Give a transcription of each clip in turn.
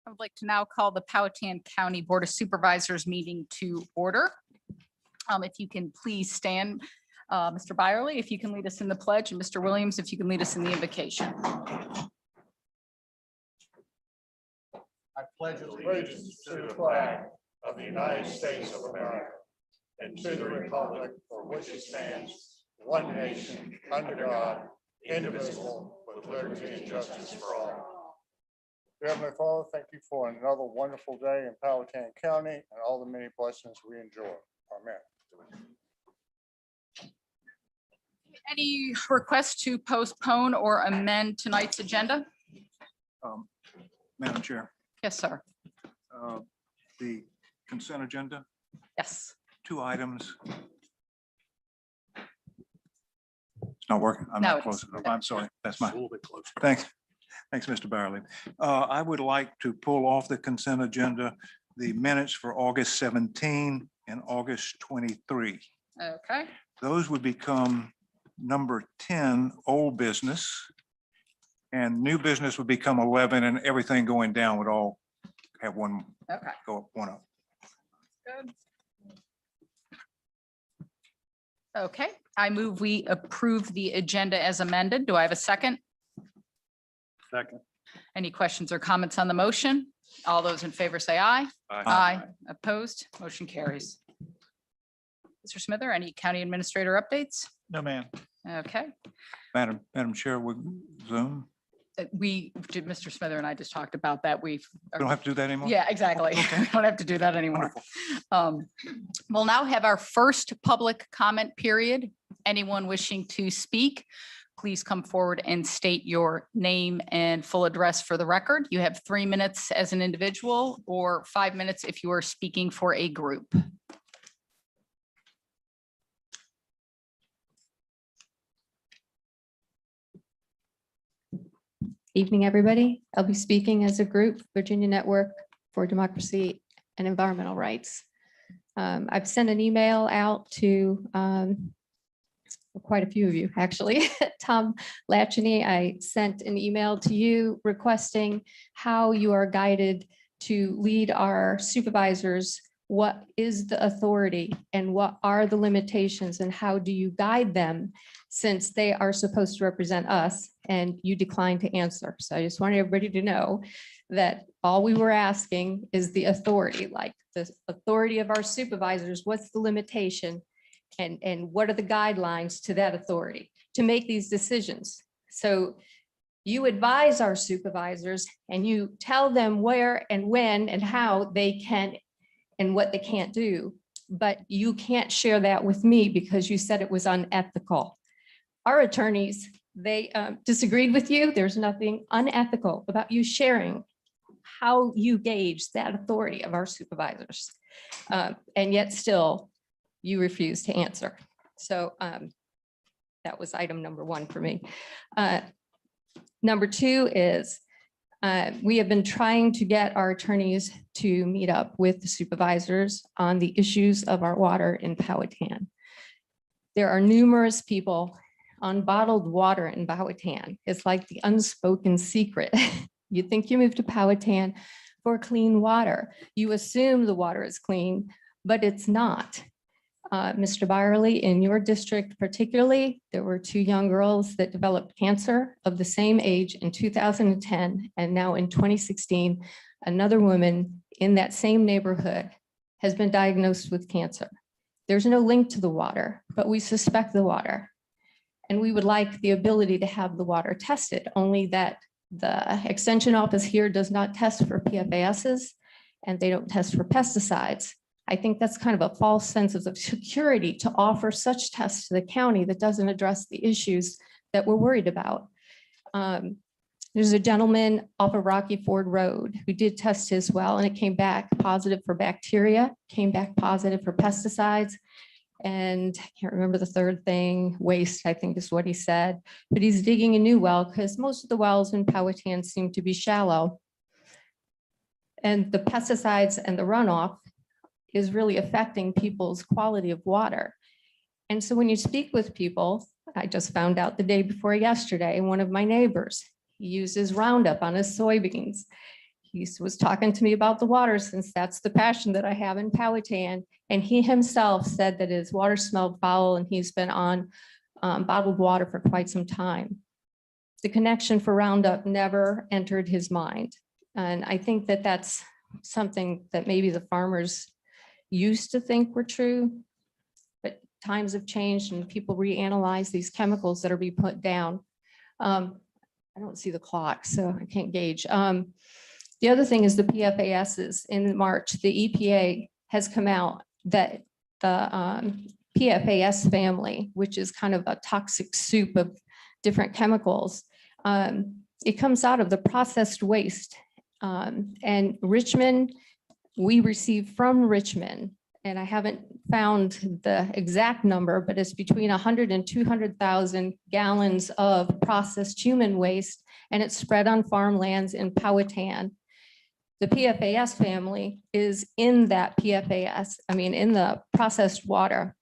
I would like to now call the Powhatan County Board of Supervisors meeting to order. If you can please stand, Mr. Byerly, if you can lead us in the pledge, and Mr. Williams, if you can lead us in the invocation. I pledge allegiance to the flag of the United States of America and to the republic for which it stands, one nation, under God, indivisible, with liberty and justice for all. Dear Heavenly Father, thank you for another wonderful day in Palatine County and all the many blessings we enjoy. Amen. Any requests to postpone or amend tonight's agenda? Madam Chair, Yes, sir. the consent agenda, Yes. 2 items. It's not working. I'm No, not it close is. enough. I'm sorry. That's my, A little bit closer. thanks. Thanks, Mr. Byerly. I would like to pull off the consent agenda, the minutes for August 17 and August 23. Okay. Those would become number 10, old business. And new business would become 11, and everything going down would all have one, Okay. go up, one up. Good. Okay, I move we approve the agenda as amended. Do I have a second? Second. Any questions or comments on the motion? All those in favor say aye. Aye. Opposed? Motion carries. Mr. Smither, any county administrator updates? No, ma'am. Okay, Madam Chair, with Zoom, we did, Mr. Smither and I just talked about that. we don't have to do that anymore? Yeah, exactly. We don't have to do that anymore. We'll now have our first public comment period. Anyone wishing to speak, please come forward and state your name and full address for the record. You have 3 minutes as an individual or 5 minutes if you are speaking for a group. Evening, everybody. I'll be speaking as a group, Virginia Network for Democracy and Environmental Rights. I've sent an email out to quite a few of you, actually. Tom Latchney, I sent an email to you requesting how you are guided to lead our supervisors. What is the authority and what are the limitations and how do you guide them, since they are supposed to represent us and you declined to answer? So I just wanted everybody to know that all we were asking is the authority, like the authority of our supervisors. What's the limitation and what are the guidelines to that authority to make these decisions? So you advise our supervisors and you tell them where and when and how they can and what they can't do, but you can't share that with me because you said it was unethical. Our attorneys, they disagreed with you. There's nothing unethical about you sharing how you gauge that authority of our supervisors. And yet still you refuse to answer. So that was item number 1 for me. Number 2 is we have been trying to get our attorneys to meet up with the supervisors on the issues of our water in Powhatan. There are numerous people on bottled water in Powhatan. It's like the unspoken secret. You think you moved to Powhatan for clean water. You assume the water is clean, but it's not. Mr. Byerly, in your district particularly, there were 2 young girls that developed cancer of the same age in 2010, and now in 2016, another woman in that same neighborhood has been diagnosed with cancer. There's no link to the water, but we suspect the water. And we would like the ability to have the water tested, only that the extension office here does not test for PFASs and they don't test for pesticides. I think that's kind of a false sense of security to offer such tests to the county that doesn't address the issues that we're worried about. There's a gentleman off of Rocky Ford Road who did test his well and it came back positive for bacteria, came back positive for pesticides. And I can't remember the third thing, waste, I think is what he said, but he's digging a new well because most of the wells in Powhatan seem to be shallow. And the pesticides and the runoff is really affecting people's quality of water. And so when you speak with people, I just found out the day before yesterday, one of my neighbors, he uses Roundup on his soybeans. was talking to me about the water, since that's the passion that I have in Powhatan. And he himself said that his water smelled foul and he's been on bottled water for quite some time. The connection for Roundup never entered his mind. And I think that that's something that maybe the farmers used to think were true, but times have changed and people reanalyze these chemicals that are being put down. I don't see the clock, so I can't gauge. The other thing is the PFASs. In March, the EPA has come out that the PFAS family, which is kind of a toxic soup of different chemicals, it comes out of the processed waste. And Richmond, we receive from Richmond, and I haven't found the exact number, but it's between 100 and 200,000 gallons of processed human waste, and it's spread on farmlands in Powhatan. The PFAS family is in that in the processed water,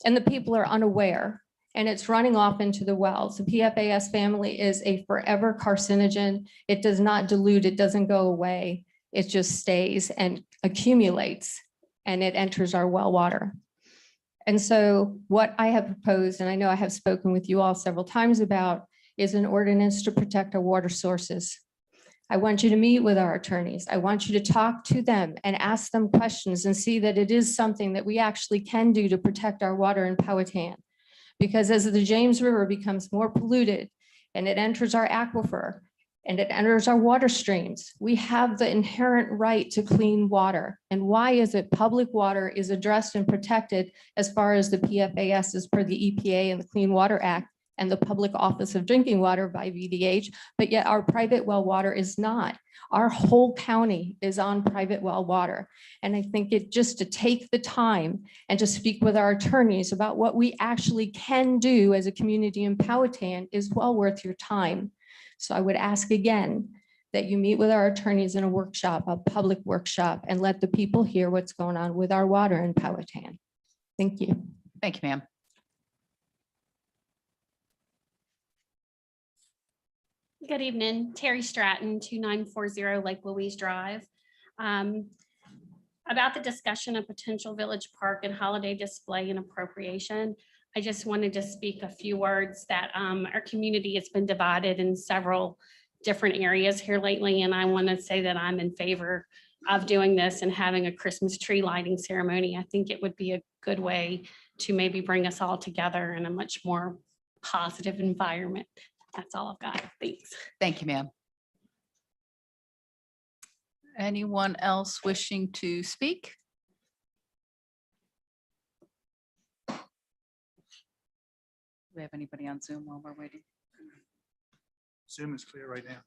and the people are unaware, and it's running off into the wells. The PFAS family is a forever carcinogen. It does not dilute, it doesn't go away. It just stays and accumulates, and it enters our well water. And so what I have proposed, and I know I have spoken with you all several times about, is an ordinance to protect our water sources. I want you to meet with our attorneys. I want you to talk to them and ask them questions and see that it is something that we actually can do to protect our water in Powhatan. Because as the James River becomes more polluted and it enters our aquifer and it enters our water streams, we have the inherent right to clean water. And why is it public water is addressed and protected as far as the PFAS is per the EPA and the Clean Water Act and the Public Office of Drinking Water by VDH, but yet our private well water is not. Our whole county is on private well water. And I think it just to take the time and to speak with our attorneys about what we actually can do as a community in Powhatan is well worth your time. So I would ask again that you meet with our attorneys in a workshop, a public workshop, and let the people hear what's going on with our water in Powhatan. Thank you. Thank you, ma'am. Good evening, Terry Stratton, 2940 Lake Louise Drive. About the discussion of potential village park and holiday display and appropriation, I just wanted to speak a few words that our community has been divided in several different areas here lately, and I want to say that I'm in favor of doing this and having a Christmas tree lighting ceremony. I think it would be a good way to maybe bring us all together in a much more positive environment. That's all I've got. Thanks. Thank you, ma'am. Anyone else wishing to speak? Do we have anybody on Zoom while we're waiting? Zoom is clear right now.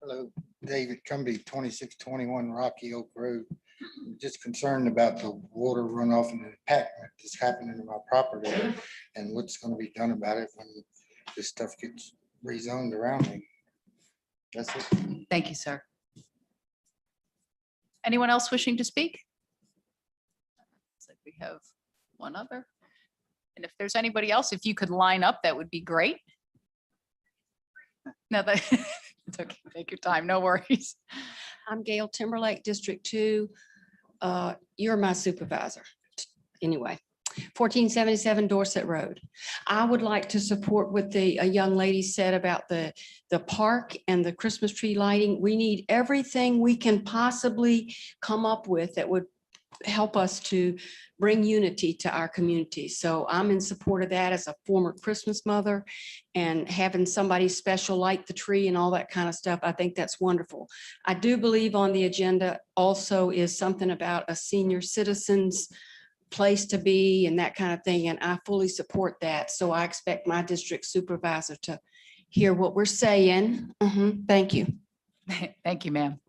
Hello, David Cumbie, 2621 Rocky Oak Road. Just concerned about the water runoff and the impact that's happening to my property and what's going to be done about it when this stuff gets rezoned around me. That's it. Thank you, sir. Anyone else wishing to speak? Looks like we have one other. And if there's anybody else, if you could line up, that would be great. No, it's okay. Take your time. No worries. I'm Gail Timberlake, District 2. You're my supervisor. Anyway, 1477 Dorset Road. I would like to support what a young lady said about the park and the Christmas tree lighting. We need everything we can possibly come up with that would help us to bring unity to our community. So I'm in support of that as a former Christmas mother, and having somebody special light the tree and all that kind of stuff. I think that's wonderful. I do believe on the agenda also is something about a senior citizens place to be and that kind of thing. And I fully support that. So I expect my district supervisor to hear what we're saying. Thank you. Thank you, ma'am.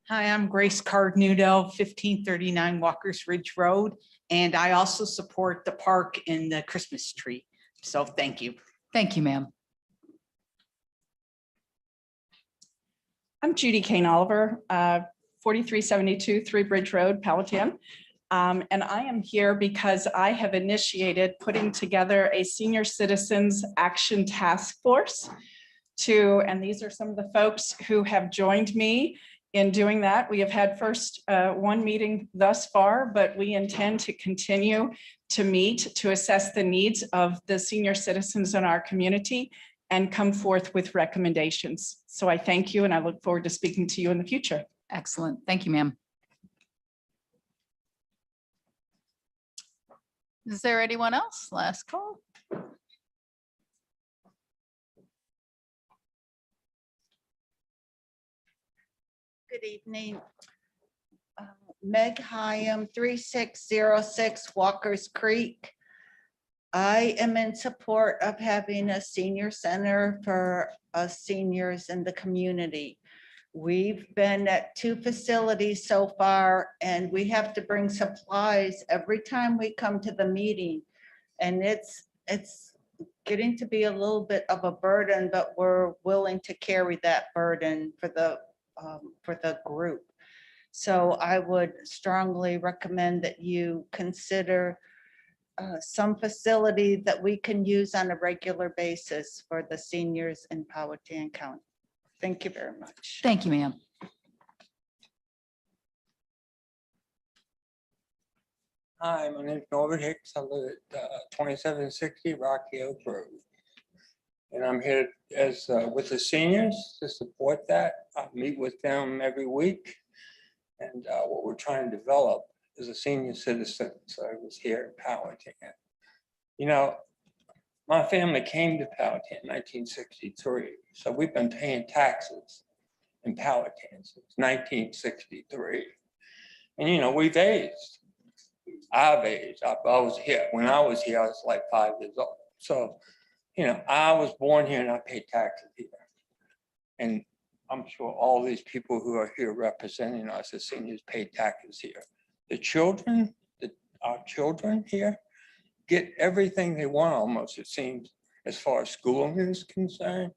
Hi, I'm Grace Cardnudo, 1539 Walker's Ridge Road, and I also support the park and the Christmas tree. So thank you. Thank you, ma'am. I'm Judy Kane Oliver, 4372 Three Bridge Road, Palatine. And I am here because I have initiated putting together a senior citizens action task force and these are some of the folks who have joined me in doing that. We have had first one meeting thus far, but we intend to continue to meet to assess the needs of the senior citizens in our community and come forth with recommendations. So I thank you and I look forward to speaking to you in the future. Excellent. Thank you, ma'am. Is there anyone else? Last call. Good evening. Meg Hyam, 3606 Walker's Creek. I am in support of having a senior center for us seniors in the community. We've been at 2 facilities so far, and we have to bring supplies every time we come to the meeting. And it's getting to be a little bit of a burden, but we're willing to carry that burden for the group. So I would strongly recommend that you consider some facility that we can use on a regular basis for the seniors in Powhatan County. Thank you very much. Thank you, ma'am. Hi, my name is Norbert Hicks. I live at 2760 Rocky Oak Road. And I'm here as with the seniors to support that. I meet with them every week. And what we're trying to develop is a senior citizen service here in Powhatan. You know, my family came to Powhatan in 1963. So we've been paying taxes in Powhatan since 1963. And, you know, we've aged. I've aged. I was here. When I was here, I was like 5 years old. So, you know, I was born here and I paid taxes here. And I'm sure all these people who are here representing us as seniors pay taxes here. The children, our children here get everything they want almost, it seems, as far as schooling is concerned.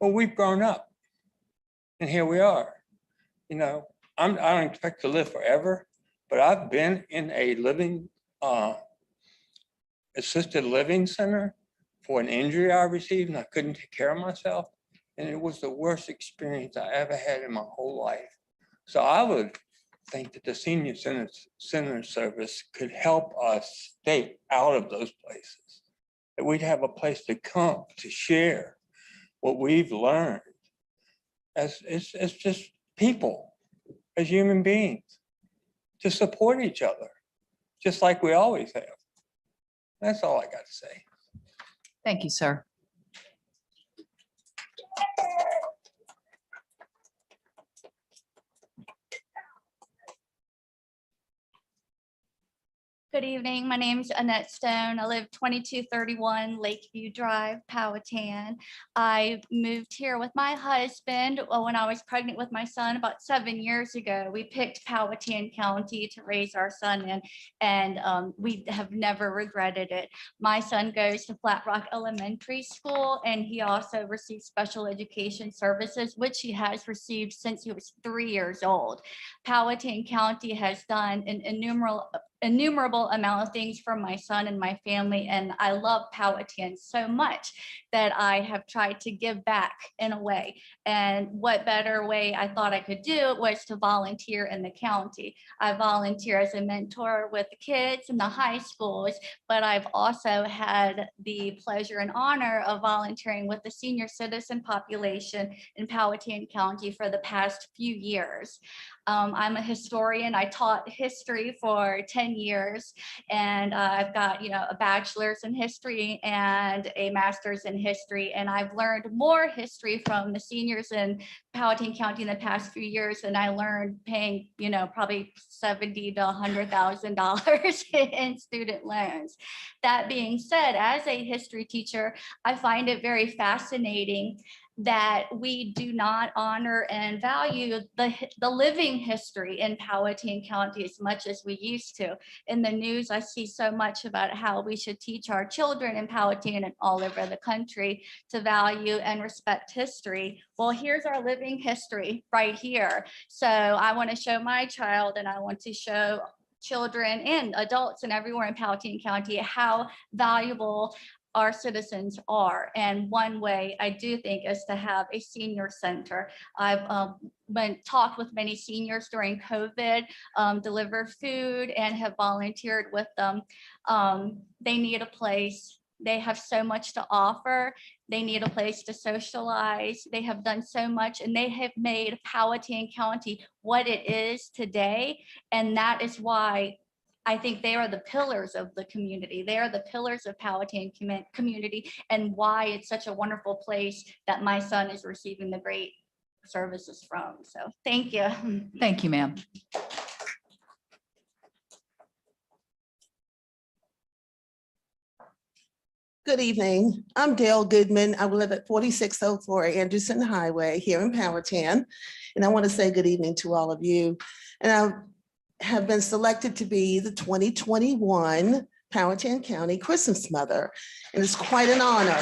Well, we've grown up and here we are. You know, I don't expect to live forever, but I've been in a assisted living center for an injury I received and I couldn't take care of myself. And it was the worst experience I ever had in my whole life. So I would think that the senior center service could help us stay out of those places. That we'd have a place to come to share what we've learned as just people, as human beings, to support each other, just like we always have. That's all I got to say. Thank you, sir. Good evening. My name is Annette Stone. I live 2231 Lakeview Drive, Powhatan. I moved here with my husband when I was pregnant with my son about 7 years ago. We picked Powhatan County to raise our son in, and we have never regretted it. My son goes to Flat Rock Elementary School, and he also receives special education services, which he has received since he was 3 years old. Powhatan County has done an innumerable amount of things for my son and my family, and I love Powhatan so much that I have tried to give back in a way. And what better way I thought I could do was to volunteer in the county. I volunteer as a mentor with the kids in the high schools, but I've also had the pleasure and honor of volunteering with the senior citizen population in Powhatan County for the past few years. I'm a historian. I taught history for 10 years, and I've got, a bachelor's in history and a master's in history. And I've learned more history from the seniors in Powhatan County in the past few years than I learned paying, probably $70,000 to $100,000 in student loans. That being said, as a history teacher, I find it very fascinating that we do not honor and value the living history in Powhatan County as much as we used to. In the news, I see so much about how we should teach our children in Powhatan and all over the country to value and respect history. Well, here's our living history right here. So I want to show my child, and I want to show children and adults and everywhere in Palatine County how valuable our citizens are. And one way I do think is to have a senior center. I've talked with many seniors during COVID, delivered food and have volunteered with them. They need a place. They have so much to offer. They need a place to socialize. They have done so much and they have made Powhatan County what it is today. And that is why I think they are the pillars of the community. They are the pillars of Powhatan community and why it's such a wonderful place that my son is receiving the great services from. So thank you. Thank you, ma'am. Good evening. I'm Dale Goodman. I live at 4604 Anderson Highway here in Powhatan. And I want to say good evening to all of you. And I have been selected to be the 2021 Powhatan County Christmas Mother. And it's quite an honor.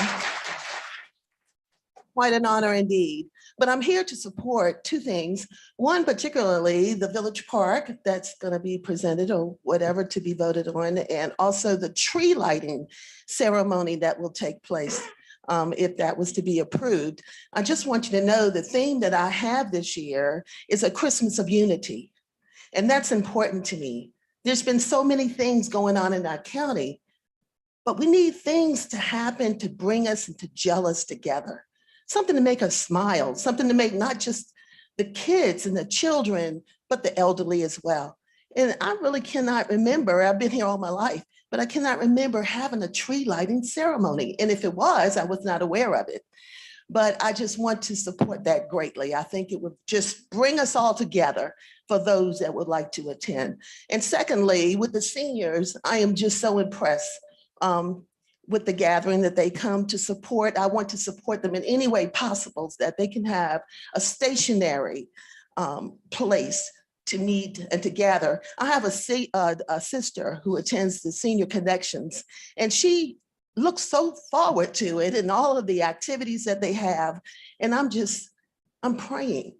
Quite an honor indeed. But I'm here to support two things. One, particularly the Village Park that's going to be presented or whatever to be voted on, and also the tree lighting ceremony that will take place if that was to be approved. I just want you to know the theme that I have this year is a Christmas of unity. And that's important to me. There's been so many things going on in our county, but we need things to happen to bring us and to gel us together. Something to make us smile, something to make not just the kids and the children, but the elderly as well. And I really cannot remember, I've been here all my life, but I cannot remember having a tree lighting ceremony. And if it was, I was not aware of it. But I just want to support that greatly. I think it would just bring us all together for those that would like to attend. And secondly, with the seniors, I am just so impressed with the gathering that they come to support. I want to support them in any way possible so that they can have a stationary place to meet and to gather. I have a sister who attends the Senior Connections, and she looks so forward to it and all of the activities that they have. And I'm praying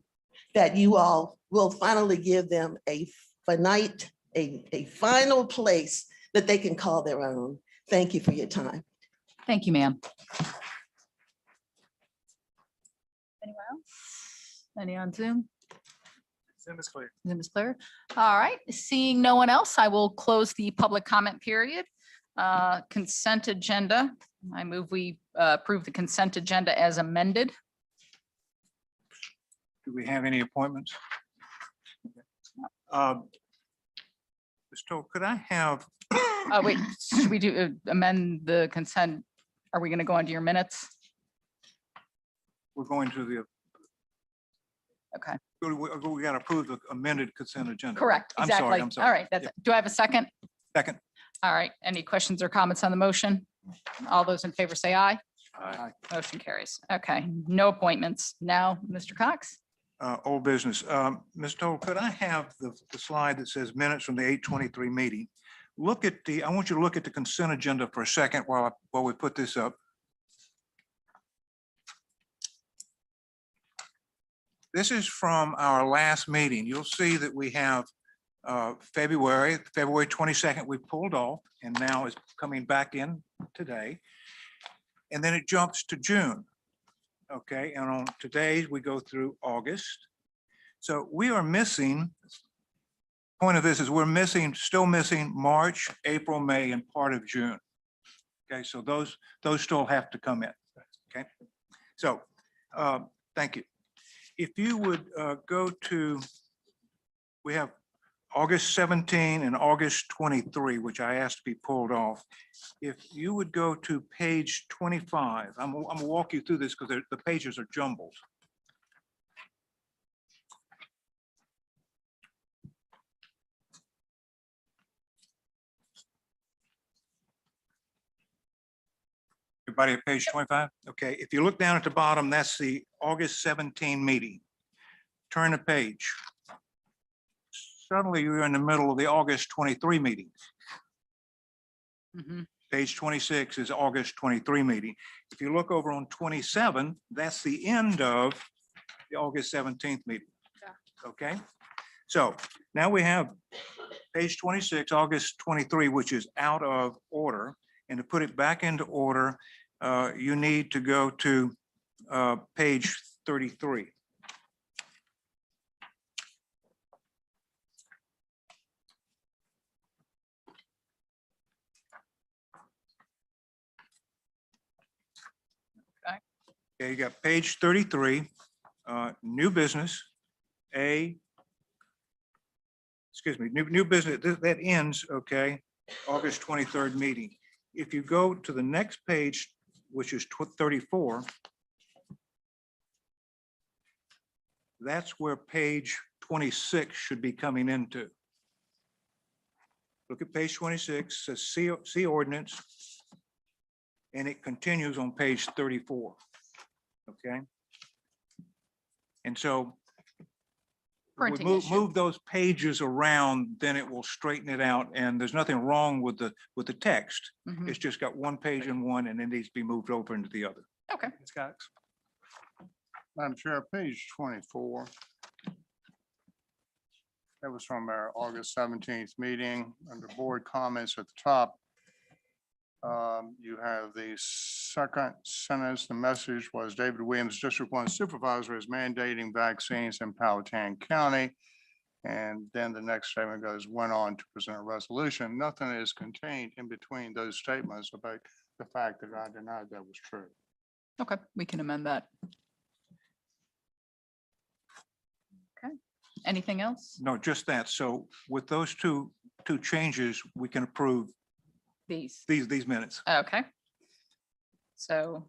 that you all will finally give them a final place that they can call their own. Thank you for your time. Thank you, ma'am. Anyone else? Any on Zoom? Zoom is clear. Zoom is clear. All right, seeing no one else, I will close the public comment period. Consent agenda. I move we approve the consent agenda as amended. Do we have any appointments? Ms. Toll, could I have, Wait, should we do amend the consent? Are we going to go into your minutes? we're going to the, Okay, we got to approve the amended consent agenda. correct, I'm sorry, exactly. I'm sorry. All right, that's Yeah. it. Do I have a second? Second. All right, any questions or comments on the motion? All those in favor say aye. Aye. Motion carries. Okay, no appointments. Now, Mr. Cox? Old business. Ms. Toll, could I have the slide that says minutes from the 8:23 meeting? Look at I want you to look at the consent agenda for a second while we put this up. This is from our last meeting. You'll see that we have February 22nd, we pulled off, and now it's coming back in today. And then it jumps to June. Okay, and on today's, we go through August. So we are missing, point of this is we're still missing March, April, May, and part of June. Okay, so those still have to come in. Okay, so thank you. If you would go to, we have August 17 and August 23, which I asked to be pulled off. If you would go to page 25, I'm gonna walk you through this because the pages are jumbled. Everybody at page 25? Okay, if you look down at the bottom, that's the August 17 meeting. Turn the page. Suddenly you're in the middle of the August 23 meeting. Mhm. Page 26 is August 23 meeting. If you look over on 27, that's the end of the August 17th meeting. Okay, So now we have page 26, August 23, which is out of order. And to put it back into order, you need to go to page 33. Okay, you got page 33, new business, new business, that ends, okay, August 23rd meeting. If you go to the next page, which is 34, that's where page 26 should be coming into. Look at page 26, says C ordinance, and it continues on page 34. Okay. And so we Printing issue. move those pages around, then it will straighten it out. And there's nothing wrong with the text. Mhm. It's just got one page in one and it needs to be moved over into the other. Okay. Ms. Cox. Madam Chair, page 24. That was from our August 17th meeting under board comments at the top. You have the second sentence. The message was David Williams, District 1 Supervisor, is mandating vaccines in Powhatan County. And then the next statement goes, went on to present a resolution. Nothing is contained in between those statements about the fact that I denied that was true. Okay, we can amend that. Okay, anything else? No, just that. So with those two changes, we can approve These. these minutes. Okay. So,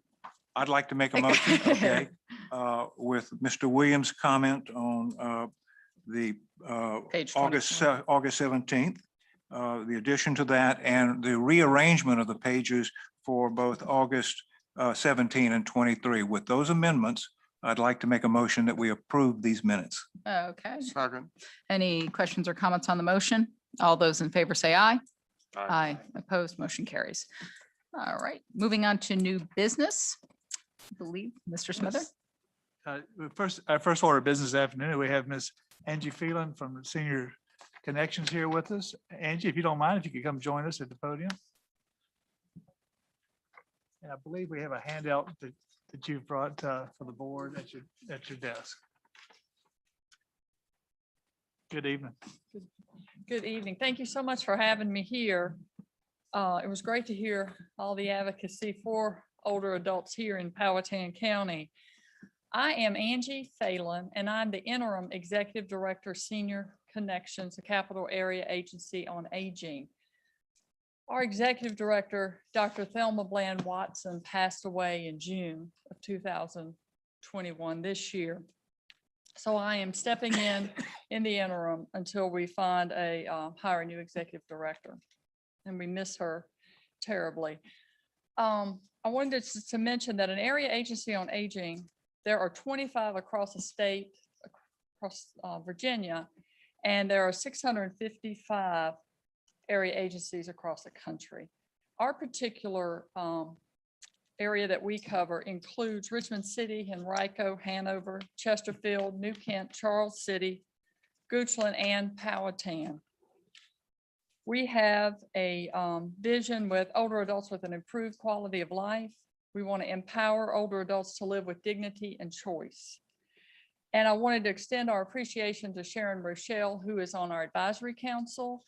I'd like to make a motion, okay, with Mr. Williams' comment on the Page August 24. August 17th, the addition to that and the rearrangement of the pages for both August 17 and 23. With those amendments, I'd like to make a motion that we approve these minutes. okay. Second. Any questions or comments on the motion? All those in favor say aye. Aye. Opposed, motion carries. All right, moving on to new business. I believe, Mr. Smither. Our first order of business this afternoon, we have Miss Angie Phelan from Senior Connections here with us. Angie, if you don't mind, if you could come join us at the podium. And I believe we have a handout that you've brought for the board at your desk. Good evening. Good evening. Thank you so much for having me here. It was great to hear all the advocacy for older adults here in Powhatan County. I am Angie Phelan, and I'm the interim executive director, Senior Connections, a capital area agency on aging. Our executive director, Dr. Thelma Bland Watson, passed away in June of 2021 this year. So I am stepping in the interim until we find hire a new executive director. And we miss her terribly. I wanted to mention that an area agency on aging, there are 25 across the state, across Virginia, and there are 655 area agencies across the country. Our particular area that we cover includes Richmond City, Henrico, Hanover, Chesterfield, New Kent, Charles City, Goochland, and Powhatan. We have a vision with older adults with an improved quality of life. We want to empower older adults to live with dignity and choice. And I wanted to extend our appreciation to Sharon Rochelle, who is on our advisory council,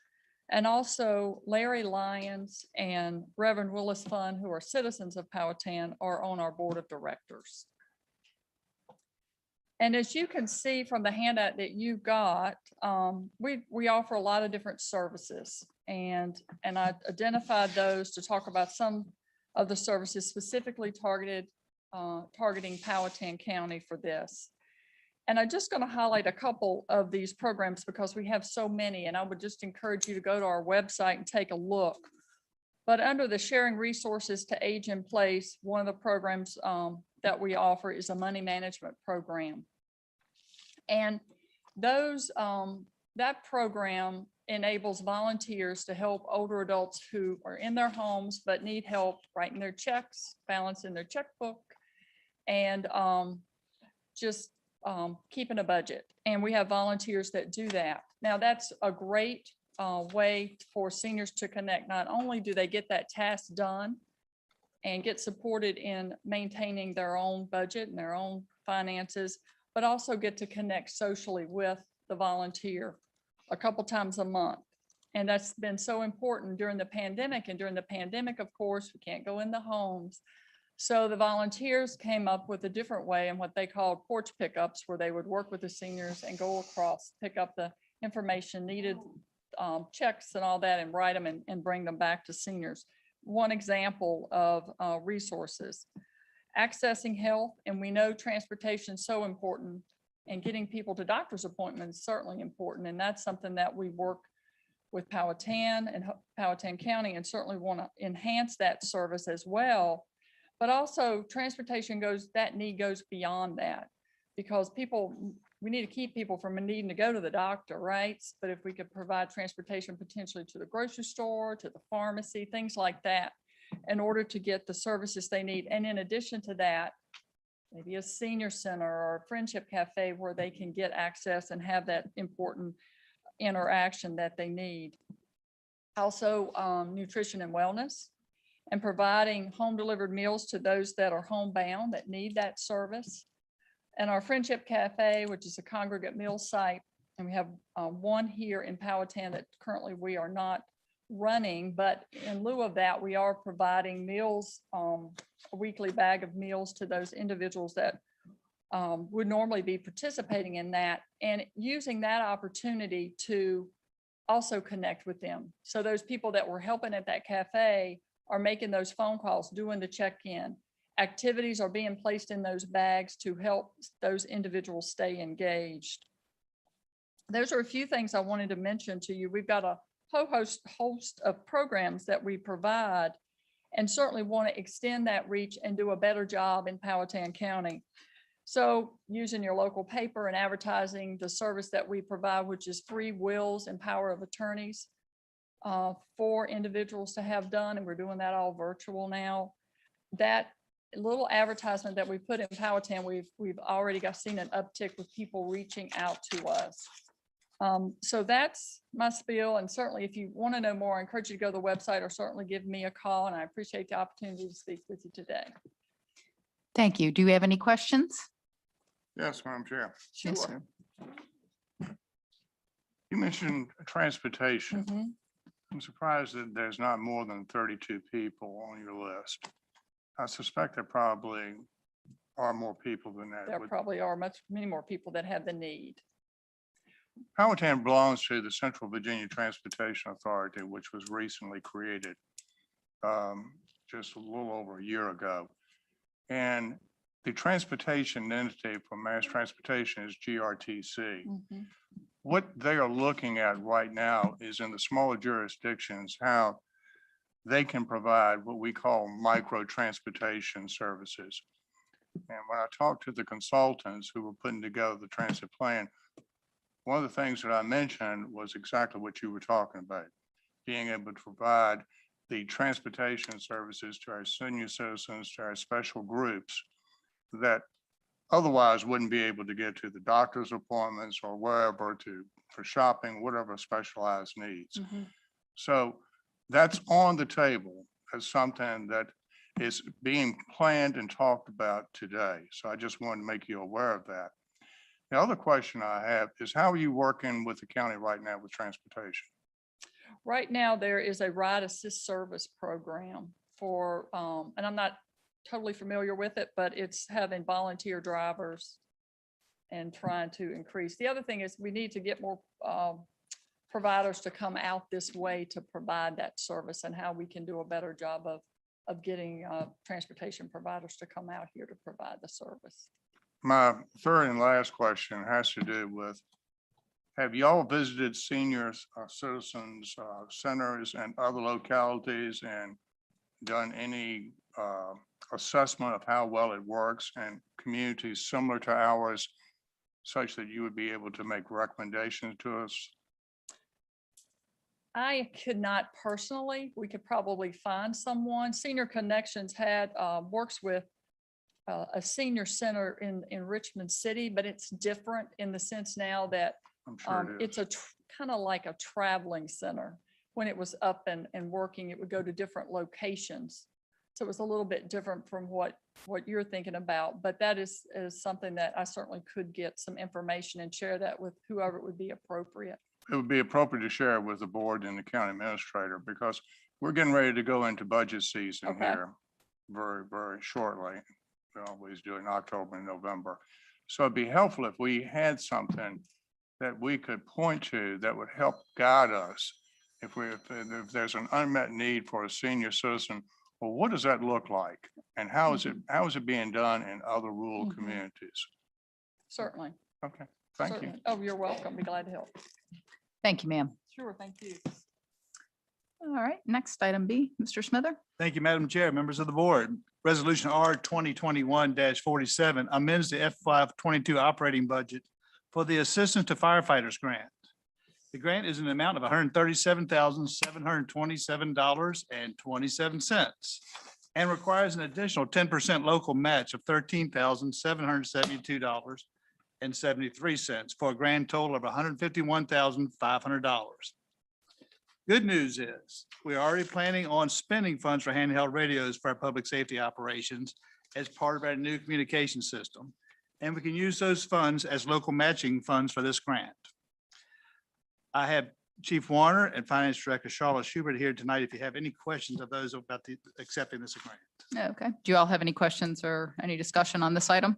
and also Larry Lyons and Reverend Willis Fund, who are citizens of Powhatan, are on our board of directors. And as you can see from the handout that you got, we offer a lot of different services, and I identified those to talk about some of the services specifically targeting Powhatan County for this. And I'm just going to highlight a couple of these programs because we have so many, and I would just encourage you to go to our website and take a look. But under the Sharing Resources to Age in Place, one of the programs that we offer is a money management program. And that program enables volunteers to help older adults who are in their homes but need help writing their checks, balancing their checkbook, and just keeping a budget. And we have volunteers that do that. Now, that's a great way for seniors to connect. Not only do they get that task done and get supported in maintaining their own budget and their own finances, but also get to connect socially with the volunteer a couple times a month. And that's been so important during the pandemic. And during the pandemic, of course, we can't go in the homes. So the volunteers came up with a different way and what they called porch pickups, where they would work with the seniors and go across, pick up the information needed, checks and all that, and write them and bring them back to seniors. One example of resources, accessing health, and we know transportation is so important, and getting people to doctor's appointments is certainly important. And that's something that we work with Powhatan and Powhatan County, and certainly want to enhance that service as well. But also transportation that need goes beyond that, because we need to keep people from needing to go to the doctor, right? But if we could provide transportation potentially to the grocery store, to the pharmacy, things like that, in order to get the services they need. And in addition to that, maybe a senior center or a friendship cafe where they can get access and have that important interaction that they need. Also, nutrition and wellness, and providing home delivered meals to those that are homebound that need that service. And our Friendship Cafe, which is a congregate meal site, and we have one here in Powhatan that currently we are not running, but in lieu of that, we are providing meals, a weekly bag of meals to those individuals that would normally be participating in that, and using that opportunity to also connect with them. So those people that were helping at that cafe are making those phone calls, doing the check-in. Activities are being placed in those bags to help those individuals stay engaged. Those are a few things I wanted to mention to you. We've got a whole host of programs that we provide, and certainly want to extend that reach and do a better job in Powhatan County. So using your local paper and advertising the service that we provide, which is free wills and power of attorneys for individuals to have done, and we're doing that all virtual now. That little advertisement that we put in Powhatan, we've already seen an uptick with people reaching out to us. So that's my spiel, and certainly if you want to know more, I encourage you to go to the website or certainly give me a call, and I appreciate the opportunity to speak with you today. Thank you. Do you have any questions? Yes, Madam Chair. Yes, sir. You mentioned transportation. Mhm. I'm surprised that there's not more than 32 people on your list. I suspect there probably are more people than that. There probably are many more people that have the need. Powhatan belongs to the Central Virginia Transportation Authority, which was recently created just a little over a year ago. And the transportation entity for mass transportation is GRTC. Mhm. What they are looking at right now is in the smaller jurisdictions, how they can provide what we call micro transportation services. And when I talked to the consultants who were putting together the transit plan, one of the things that I mentioned was exactly what you were talking about, being able to provide the transportation services to our senior citizens, to our special groups that otherwise wouldn't be able to get to the doctor's appointments or wherever for shopping, whatever specialized needs. Mhm. So that's on the table as something that is being planned and talked about today. So I just wanted to make you aware of that. The other question I have is, how are you working with the county right now with transportation? Right now, there is a ride assist service program for, and I'm not totally familiar with it, but it's having volunteer drivers and trying to increase. The other thing is we need to get more providers to come out this way to provide that service, and how we can do a better job of getting transportation providers to come out here to provide the service. My third and last question has to do with, have y'all visited seniors, citizens centers and other localities and done any assessment of how well it works in communities similar to ours, such that you would be able to make recommendations to us? I could not personally. We could probably find someone. Senior Connections works with a senior center in Richmond City, but it's different in the sense now that I'm sure it is. it's a kind of like a traveling center. When it was up and working, it would go to different locations. So it was a little bit different from what you're thinking about, but that is something that I certainly could get some information and share that with whoever would be appropriate. It would be appropriate to share it with the board and the county administrator because we're getting ready to go into budget season Okay. here very, very shortly. We always do in October and November. So it'd be helpful if we had something that we could point to that would help guide us. If there's an unmet need for a senior citizen, well, what does that look like? And how is it being done in other rural Mhm. communities? Certainly. Okay, thank you. Certainly. Oh, you're welcome. Be glad to help. Thank you, ma'am. Sure, thank you. All right, next item B, Mr. Smither. Thank you, Madam Chair, members of the board. Resolution R 2021-47 amends the FY22 operating budget for the Assistance to Firefighters Grant. The grant is an amount of $137,727.27 and requires an additional 10% local match of $13,772.73 for a grand total of $151,500. Good news is we're already planning on spending funds for handheld radios for our public safety operations as part of our new communication system. And we can use those funds as local matching funds for this grant. I have Chief Warner and Finance Director Charlotte Schubert here tonight if you have any questions of those about accepting this grant. Okay, do you all have any questions or any discussion on this item?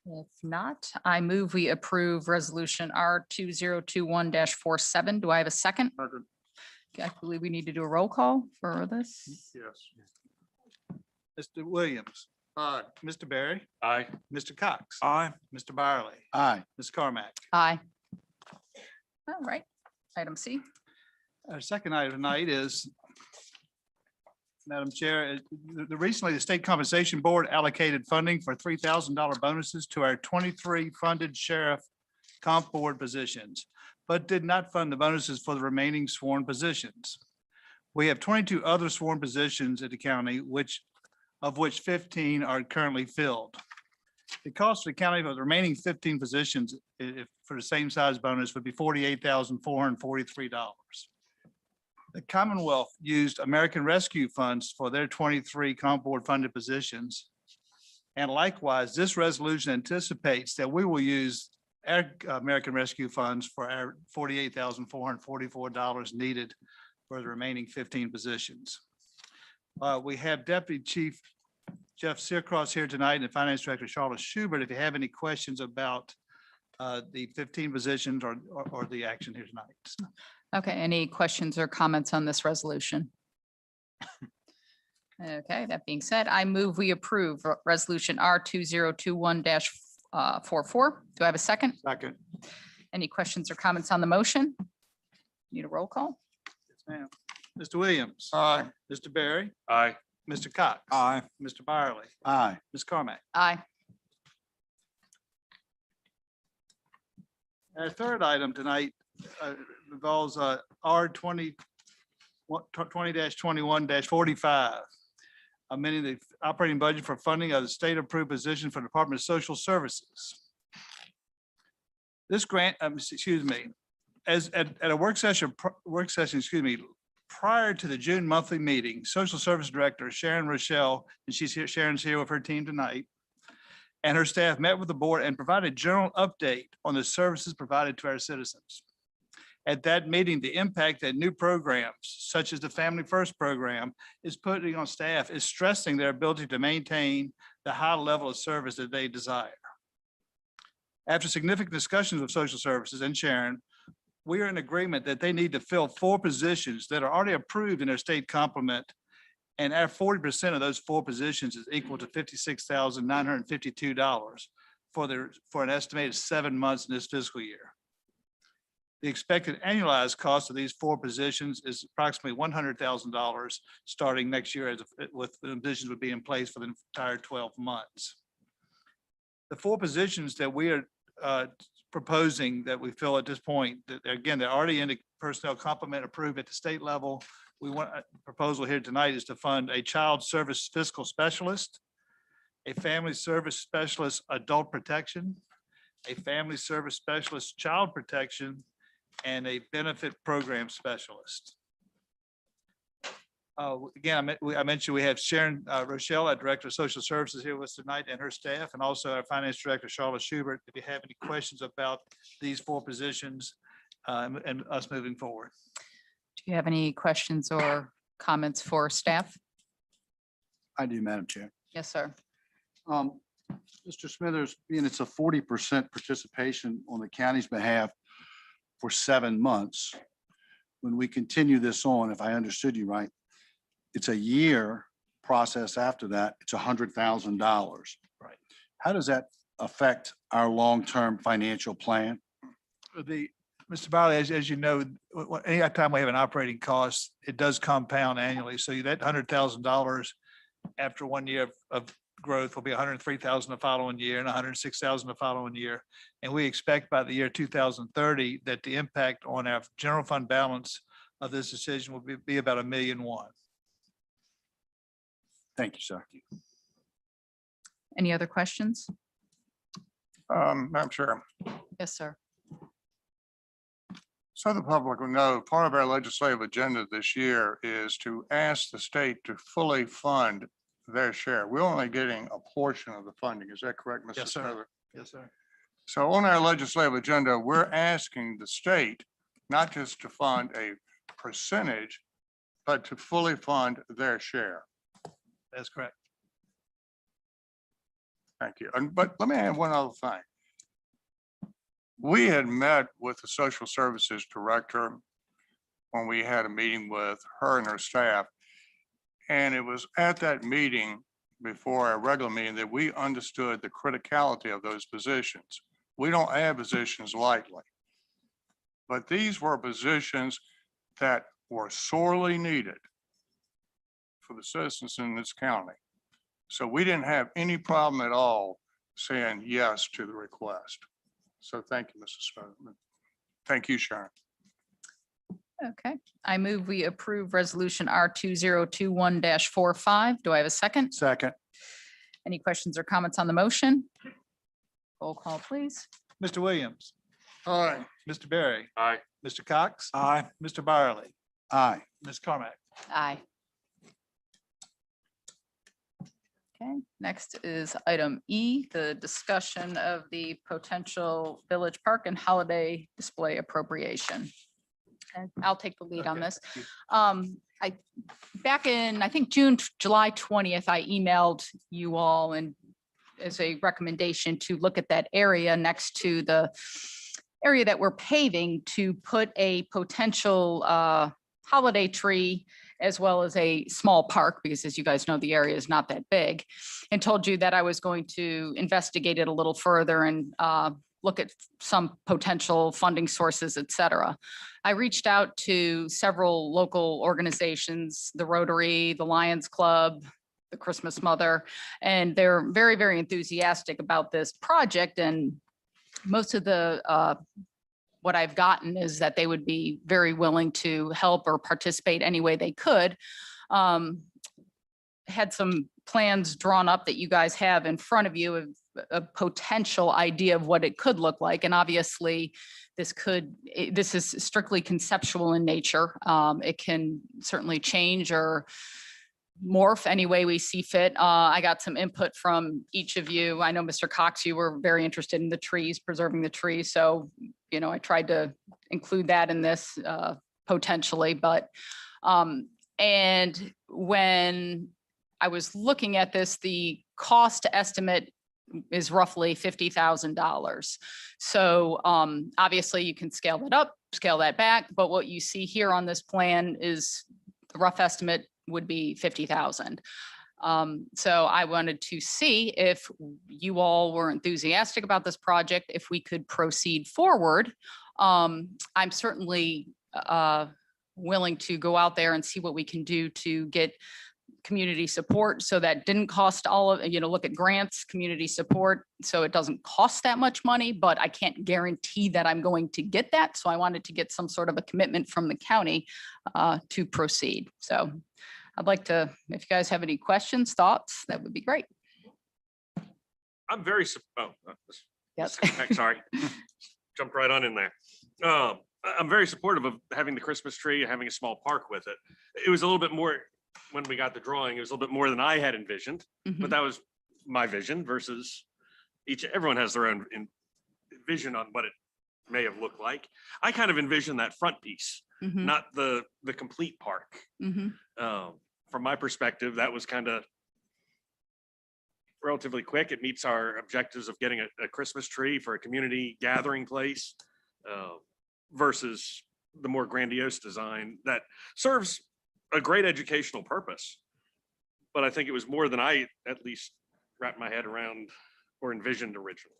If not, I move we approve resolution R 2021-47. Do I have a second? Okay, I believe we need to do a roll call for this. Yes. Mr. Williams. Aye. Mr. Barry. Aye. Mr. Cox. Aye. Mr. Byerly. Aye. Ms. Carmack. Aye. All right, item C. Our second item tonight is, Madam Chair, recently the State Compensation Board allocated funding for $3,000 bonuses to our 23 funded sheriff comp board positions, but did not fund the bonuses for the remaining sworn positions. We have 22 other sworn positions at the county, of which 15 are currently filled. The cost for the county for the remaining 15 positions for the same size bonus would be $48,443. The Commonwealth used American Rescue funds for their 23 comp board funded positions. And likewise, this resolution anticipates that we will use our American Rescue funds for our $48,444 needed for the remaining 15 positions. We have Deputy Chief Jeff Searcross here tonight and Finance Director Charlotte Schubert. If you have any questions about the 15 positions or the action here tonight. Okay, any questions or comments on this resolution? Okay, that being said, I move we approve resolution R 2021-44. Do I have a second? Second. Any questions or comments on the motion? Need a roll call? Yes, ma'am. Mr. Williams. Aye. Mr. Barry. Aye. Mr. Cox. Aye. Mr. Byerly. Aye. Ms. Carmack. Aye. Our third item tonight involves R 20-21-45, amending the operating budget for funding of the state approved position for Department of Social Services. This grant, excuse me, at a work session, prior to the June monthly meeting, Social Service Director Sharon Rochelle, and Sharon's here with her team tonight, and her staff met with the board and provided a general update on the services provided to our citizens. At that meeting, the impact that new programs such as the Family First program is putting on staff is stressing their ability to maintain the high level of service that they desire. After significant discussions with social services and Sharon, we are in agreement that they need to fill 4 positions that are already approved in their state complement. And our 40% of those 4 positions is equal to $56,952 for an estimated 7 months in this fiscal year. The expected annualized cost of these 4 positions is approximately $100,000 starting next year with the positions would be in place for the entire 12 months. The 4 positions that we are proposing that we fill at this point, that again, they're already in the personnel complement approved at the state level. We want a proposal here tonight is to fund a child service fiscal specialist, a family service specialist adult protection, a family service specialist child protection, and a benefit program specialist. Again, I mentioned we have Sharon Rochelle, our Director of Social Services here with us tonight, and her staff, and also our Finance Director, Charlotte Schubert. If you have any questions about these 4 positions and us moving forward. Do you have any questions or comments for staff? I do, Madam Chair. Yes, sir. Mr. Smithers, being it's a 40% participation on the county's behalf for 7 months, when we continue this on, if I understood you right, it's a year process after that, it's $100,000. Right. How does that affect our long-term financial plan? Mr. Biley, as you know, any time we have an operating cost, it does compound annually. So that $100,000 after 1 year of growth will be $103,000 the following year and $106,000 the following year. And we expect by the year 2030 that the impact on our general fund balance of this decision will be about $1.1 million. Thank you, sir. Any other questions? Madam Chair, Yes, sir. so the public will know, part of our legislative agenda this year is to ask the state to fully fund their share. We're only getting a portion of the funding. Is that correct, Mr. Yes, sir. Smithers? Yes, sir. So on our legislative agenda, we're asking the state not just to fund a percentage, but to fully fund their share. That's correct. Thank you. But let me add one other thing. We had met with the social services director when we had a meeting with her and her staff. And it was at that meeting before our regular meeting that we understood the criticality of those positions. We don't add positions lightly. But these were positions that were sorely needed for the citizens in this county. So we didn't have any problem at all saying yes to the request. So thank you, Mrs. Smith. Thank you, Sharon. Okay, I move we approve resolution R2021-45. Do I have a second? Second. Any questions or comments on the motion? Roll call, please. Mr. Williams, Aye. Mr. Berry. Aye. Mr. Cox. Aye. Mr. Byerly, Aye. Ms. Carmack. Aye. Okay, next is item E, the discussion of the potential village park and holiday display appropriation. And I'll take the lead on Okay, this. thank you. Back in, I think, July 20th, I emailed you all and as a recommendation to look at that area next to the area that we're paving to put a potential holiday tree as well as a small park, because as you guys know, the area is not that big, and told you that I was going to investigate it a little further and look at some potential funding sources, et cetera. I reached out to several local organizations, the Rotary, the Lions Club, the Christmas Mother, and they're very, very enthusiastic about this project. And most of the what I've gotten is that they would be very willing to help or participate any way they could. Had some plans drawn up that you guys have in front of you of a potential idea of what it could look like. And obviously this is strictly conceptual in nature. It can certainly change or morph any way we see fit. I got some input from each of you. I know Mr. Cox, you were very interested in the trees, preserving the trees. So, you know, I tried to include that in this potentially, but, and when I was looking at this, the cost estimate is roughly $50,000. So obviously you can scale that up, scale that back, but what you see here on this plan is the rough estimate would be 50,000. So I wanted to see if you all were enthusiastic about this project, if we could proceed forward. I'm certainly willing to go out there and see what we can do to get community support. So that didn't cost all of, you know, look at grants, community support. So it doesn't cost that much money, but I can't guarantee that I'm going to get that. So I wanted to get some sort of a commitment from the county to proceed. So I'd like to, if you guys have any questions, thoughts, that would be great. I'm very, Yes. sorry, jumped right on in there. I'm very supportive of having the Christmas tree, having a small park with it. It was a little bit more, when we got the drawing, it was a little bit more than I had envisioned, but that was my vision versus everyone has their own vision on what it may have looked like. I kind of envisioned that front piece, not the complete park. From my perspective, that was kind of relatively quick. It meets our objectives of getting a Christmas tree for a community gathering place versus the more grandiose design that serves a great educational purpose. But I think it was more than I at least wrapped my head around or envisioned originally.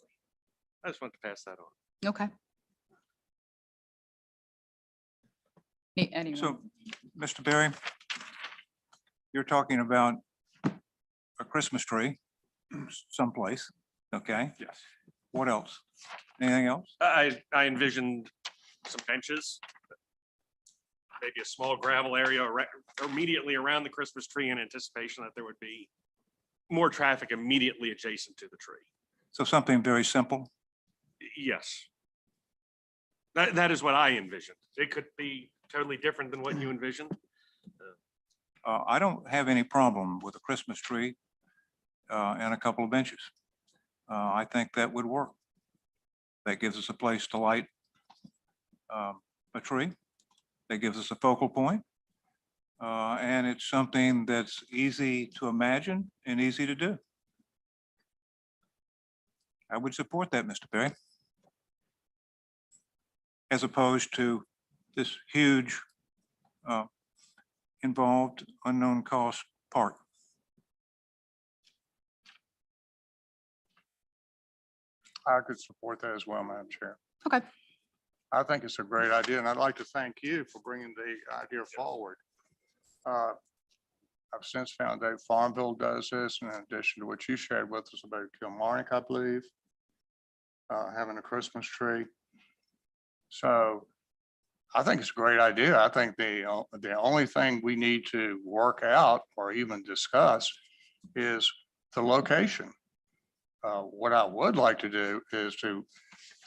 I just wanted to pass that on. Okay. Anyone? So, Mr. Berry, you're talking about a Christmas tree someplace, okay? Yes. What else? Anything else? I envisioned some benches, maybe a small gravel area immediately around the Christmas tree in anticipation that there would be more traffic immediately adjacent to the tree. So something very simple. Yes. That is what I envisioned. It could be totally different than what you envisioned. I don't have any problem with a Christmas tree and a couple of benches. I think that would work. That gives us a place to light a tree. That gives us a focal point. And it's something that's easy to imagine and easy to do. I would support that, Mr. Perry. As opposed to this huge involved unknown cost park. I could support that as well, Madam Chair. Okay. I think it's a great idea, and I'd like to thank you for bringing the idea forward. I've since found out Farmville does this, in addition to what you shared with us about Kilmarnock, I believe, having a Christmas tree. So I think it's a great idea. I think the only thing we need to work out or even discuss is the location. What I would like to do is to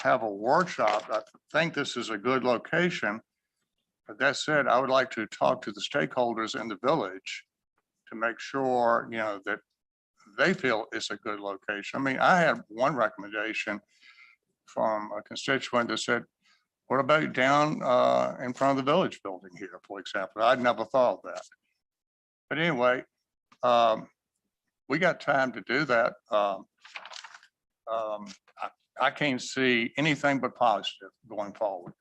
have a workshop. I think this is a good location. But that said, I would like to talk to the stakeholders in the village to make sure, that they feel it's a good location. I mean, I had one recommendation from a constituent that said, what about down in front of the village building here, for example? I'd never thought of that. But anyway, we got time to do that. I can't see anything but positive going forward.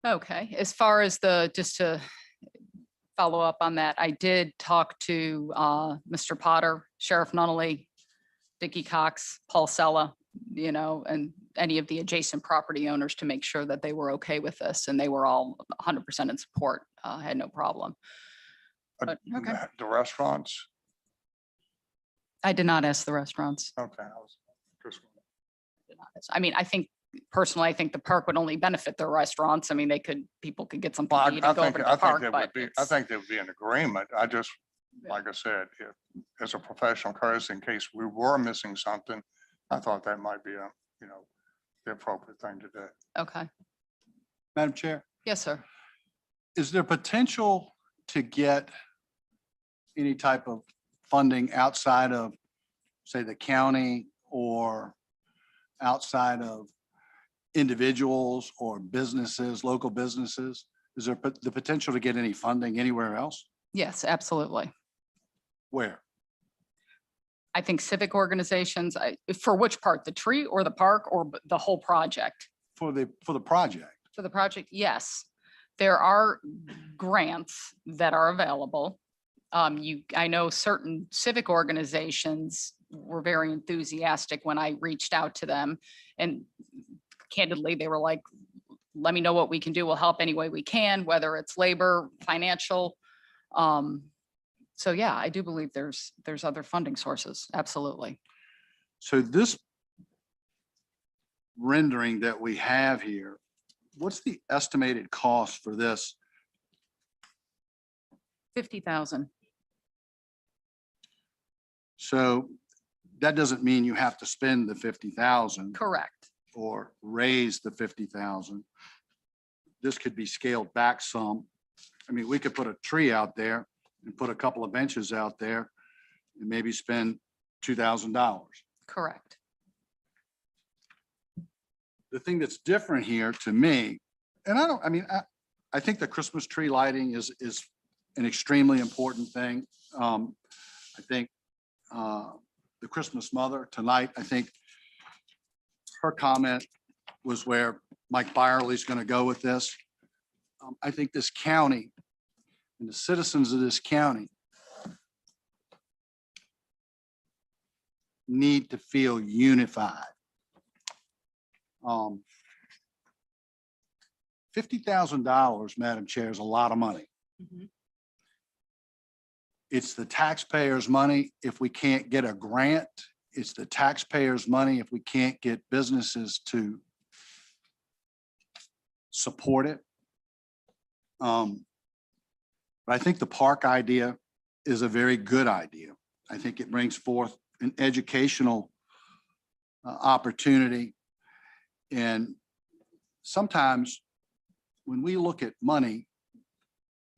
Okay, as far as just to follow up on that, I did talk to Mr. Potter, Sheriff Nunnally, Dickie Cox, Paul Sella, and any of the adjacent property owners to make sure that they were okay with this, and they were all 100% in support, had no problem. But, okay. The restaurants? I did not ask the restaurants. Okay. I mean, personally, I think the park would only benefit the restaurants. I mean, people could get something Well, to eat and go over to the park, but I think there would be an agreement. I just, like I said, as a professional courtesy, in case we were missing something, I thought that might be the appropriate thing to do. okay. Madam Chair, Yes, sir. is there potential to get any type of funding outside of, say, the county or outside of individuals or businesses, local businesses? Is there the potential to get any funding anywhere else? Yes, absolutely. Where? I think civic organizations, for which part, the tree or the park or the whole project? For the project. For the project, yes. There are grants that are available. I know certain civic organizations were very enthusiastic when I reached out to them, and candidly, they were like, let me know what we can do. We'll help any way we can, whether it's labor, financial. So yeah, I do believe there's other funding sources. Absolutely. So this rendering that we have here, what's the estimated cost for this? 50,000. So that doesn't mean you have to spend the 50,000 Correct. or raise the 50,000. This could be scaled back some. I mean, we could put a tree out there and put a couple of benches out there and maybe spend $2,000. Correct. The thing that's different here to me, and I think the Christmas tree lighting is an extremely important thing. I think the Christmas mother tonight, I think her comment was where Mike Byerly's going to go with this. I think this county and the citizens of this county need to feel unified. $50,000, Madam Chair, is a lot of money. It's the taxpayers' money if we can't get a grant. It's the taxpayers' money if we can't get businesses to support it. But I think the park idea is a very good idea. I think it brings forth an educational opportunity. And sometimes when we look at money,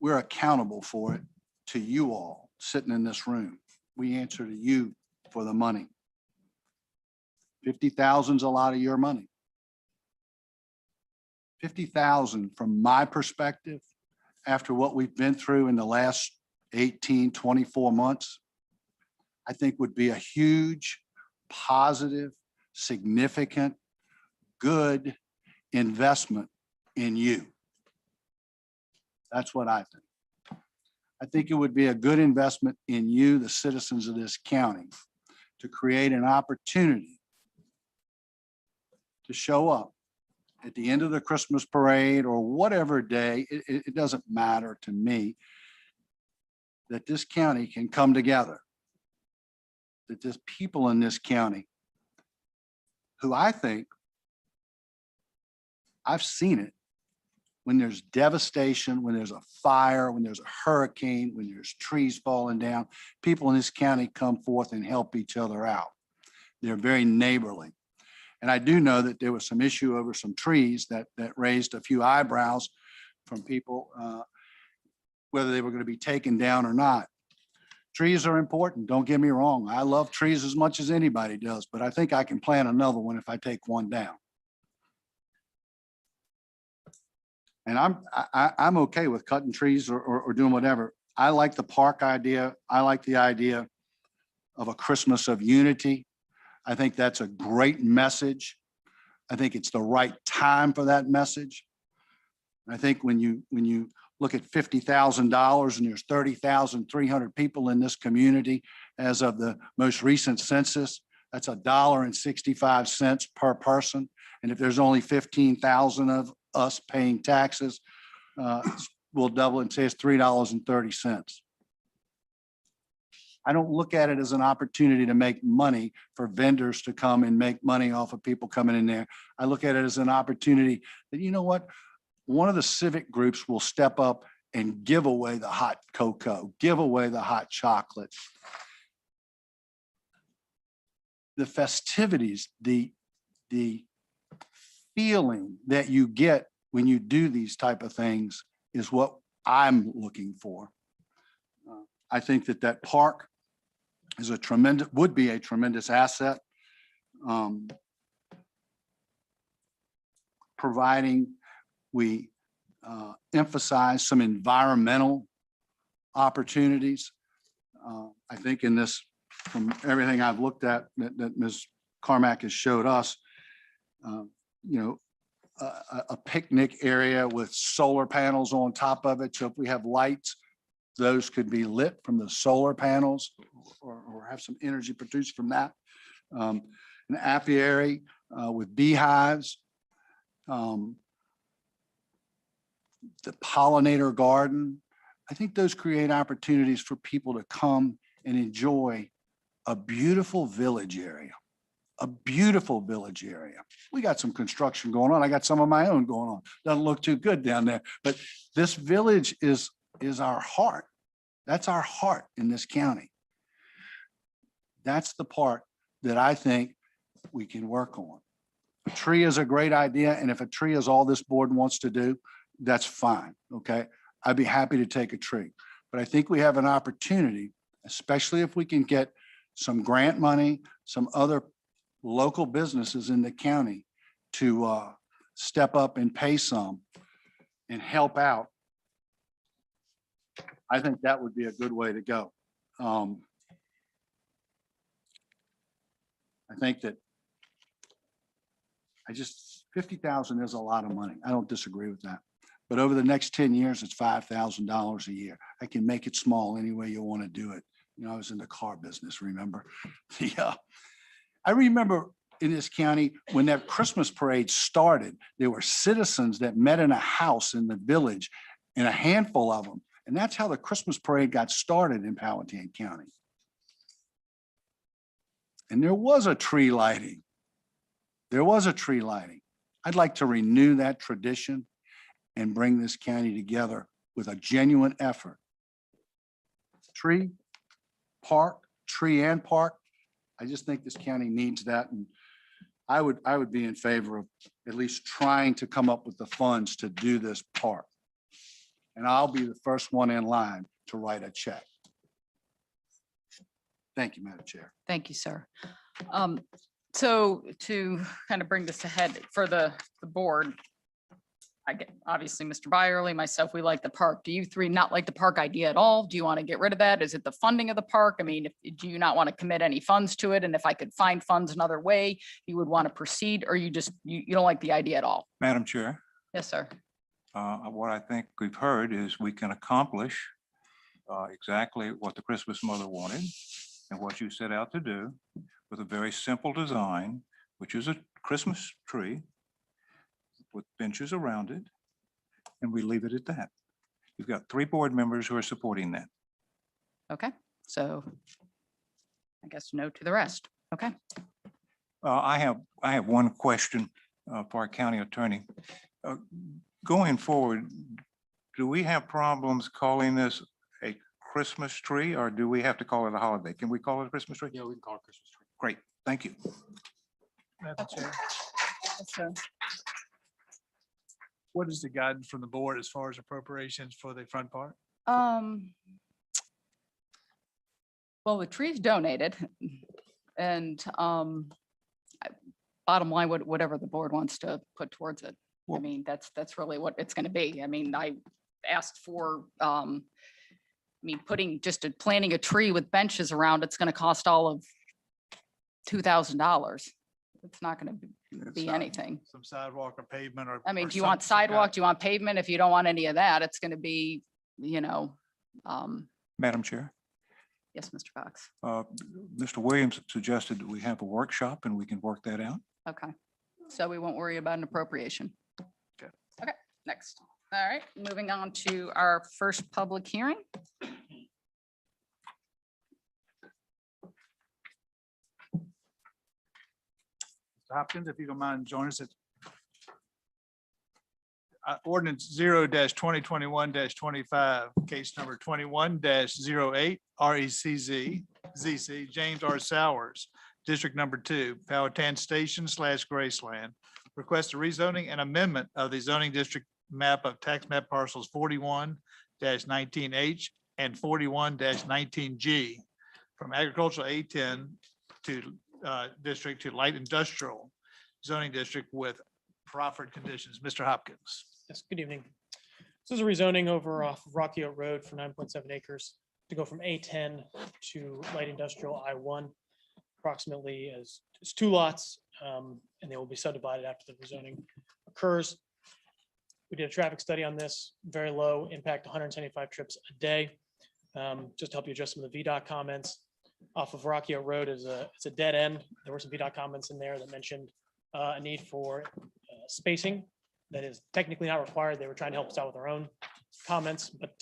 we're accountable for it to you all sitting in this room. We answer to you for the money. 50,000 is a lot of your money. 50,000 from my perspective, after what we've been through in the last 18, 24 months, I think would be a huge, positive, significant, good investment in you. That's what I think. I think it would be a good investment in you, the citizens of this county, to create an opportunity to show up at the end of the Christmas parade or whatever day, it doesn't matter to me, that this county can come together, that there's people in this county who I think, I've seen it, when there's devastation, when there's a fire, when there's a hurricane, when there's trees falling down, people in this county come forth and help each other out. They're very neighborly. And I do know that there was some issue over some trees that raised a few eyebrows from people, whether they were going to be taken down or not. Trees are important, don't get me wrong. I love trees as much as anybody does, but I think I can plant another one if I take one down. And I'm okay with cutting trees or doing whatever. I like the park idea. I like the idea of a Christmas of unity. I think that's a great message. I think it's the right time for that message. I think when you look at $50,000 and there's 30,300 people in this community as of the most recent census, that's $1.65 per person. And if there's only 15,000 of us paying taxes, we'll double it and say it's $3.30. I don't look at it as an opportunity to make money for vendors to come and make money off of people coming in there. I look at it as an opportunity that, you know what, one of the civic groups will step up and give away the hot cocoa, give away the hot chocolate. The festivities, the feeling that you get when you do these type of things is what I'm looking for. I think that park is would be a tremendous asset. Providing we emphasize some environmental opportunities. I think in this, from everything I've looked at that Ms. Carmack has showed us, a picnic area with solar panels on top of it. So if we have lights, those could be lit from the solar panels or have some energy produced from that. An apiary with beehives. The pollinator garden. I think those create opportunities for people to come and enjoy a beautiful village area. A beautiful village area. We got some construction going on. I got some of my own going on. Doesn't look too good down there, but this village is our heart. That's our heart in this county. That's the part that I think we can work on. A tree is a great idea, and if a tree is all this board wants to do, that's fine, okay? I'd be happy to take a tree. But I think we have an opportunity, especially if we can get some grant money, some other local businesses in the county to step up and pay some and help out. I think that would be a good way to go. I think that 50,000 is a lot of money. I don't disagree with that. But over the next 10 years, it's $5,000 a year. I can make it small any way you want to do it. You know, I was in the car business, remember? Yeah. I remember in this county, when that Christmas parade started, there were citizens that met in a house in the village, and a handful of them. And that's how the Christmas parade got started in Powhatan County. And there was a tree lighting. There was a tree lighting. I'd like to renew that tradition and bring this county together with a genuine effort. Tree, park, tree and park. I just think this county needs that. And I would be in favor of at least trying to come up with the funds to do this park. And I'll be the first one in line to write a check. Thank you, Madam Chair. Thank you, sir. So to kind of bring this ahead for the board, I get, obviously, Mr. Byerly, myself, we like the park. Do you three not like the park idea at all? Do you want to get rid of that? Is it the funding of the park? I mean, do you not want to commit any funds to it? And if I could find funds another way, you would want to proceed, or you just, you don't like the idea at all? Madam Chair, Yes, sir. what I think we've heard is we can accomplish exactly what the Christmas mother wanted and what you set out to do with a very simple design, which is a Christmas tree with benches around it, and we leave it at that. You've got 3 board members who are supporting that. Okay, so I guess no to the rest. Okay. I have one question for our county attorney. Going forward, do we have problems calling this a Christmas tree, or do we have to call it a holiday? Can we call it a Christmas tree? Yeah, we can call it Christmas tree. Great, thank you. Madam Chair. What is the guidance from the board as far as appropriations for the front part? Well, the tree's donated, and bottom line, whatever the board wants to put towards it. I mean, that's really what it's going to be. I mean, I asked for, I mean, planting a tree with benches around, it's going to cost all of $2,000. It's not going to be anything. Some sidewalk or pavement or. I mean, or do you want some kind sidewalk? Do you want pavement? If you don't want any of that, it's going to be, you know, Madam Chair, yes, Mr. Fox. Mr. Williams suggested that we have a workshop and we can work that out. Okay, so we won't worry about an appropriation. Okay. Okay, next. All right, moving on to our first public hearing. Mr. Hopkins, if you don't mind joining us at ordinance 0-2021-25, case number 21-08, RECZ, ZC, James R. Sowers, District Number 2, Powhatan Station / Graceland. Request a rezoning and amendment of the zoning district map of tax map parcels 41-19H and 41-19G from agricultural A10 to district to light industrial zoning district with proffered conditions. Mr. Hopkins. Yes, good evening. This is a rezoning over off Rocky Oak Road for 9.7 acres to go from A10 to light industrial I1, approximately as 2 lots, and they will be subdivided after the rezoning occurs. We did a traffic study on this, very low impact, 175 trips a day. Just to help you address some of the VDOT comments. Off of Rocky Oak Road it's a dead end. There were some VDOT comments in there that mentioned a need for spacing that is technically not required. They were trying to help us out with our own comments, but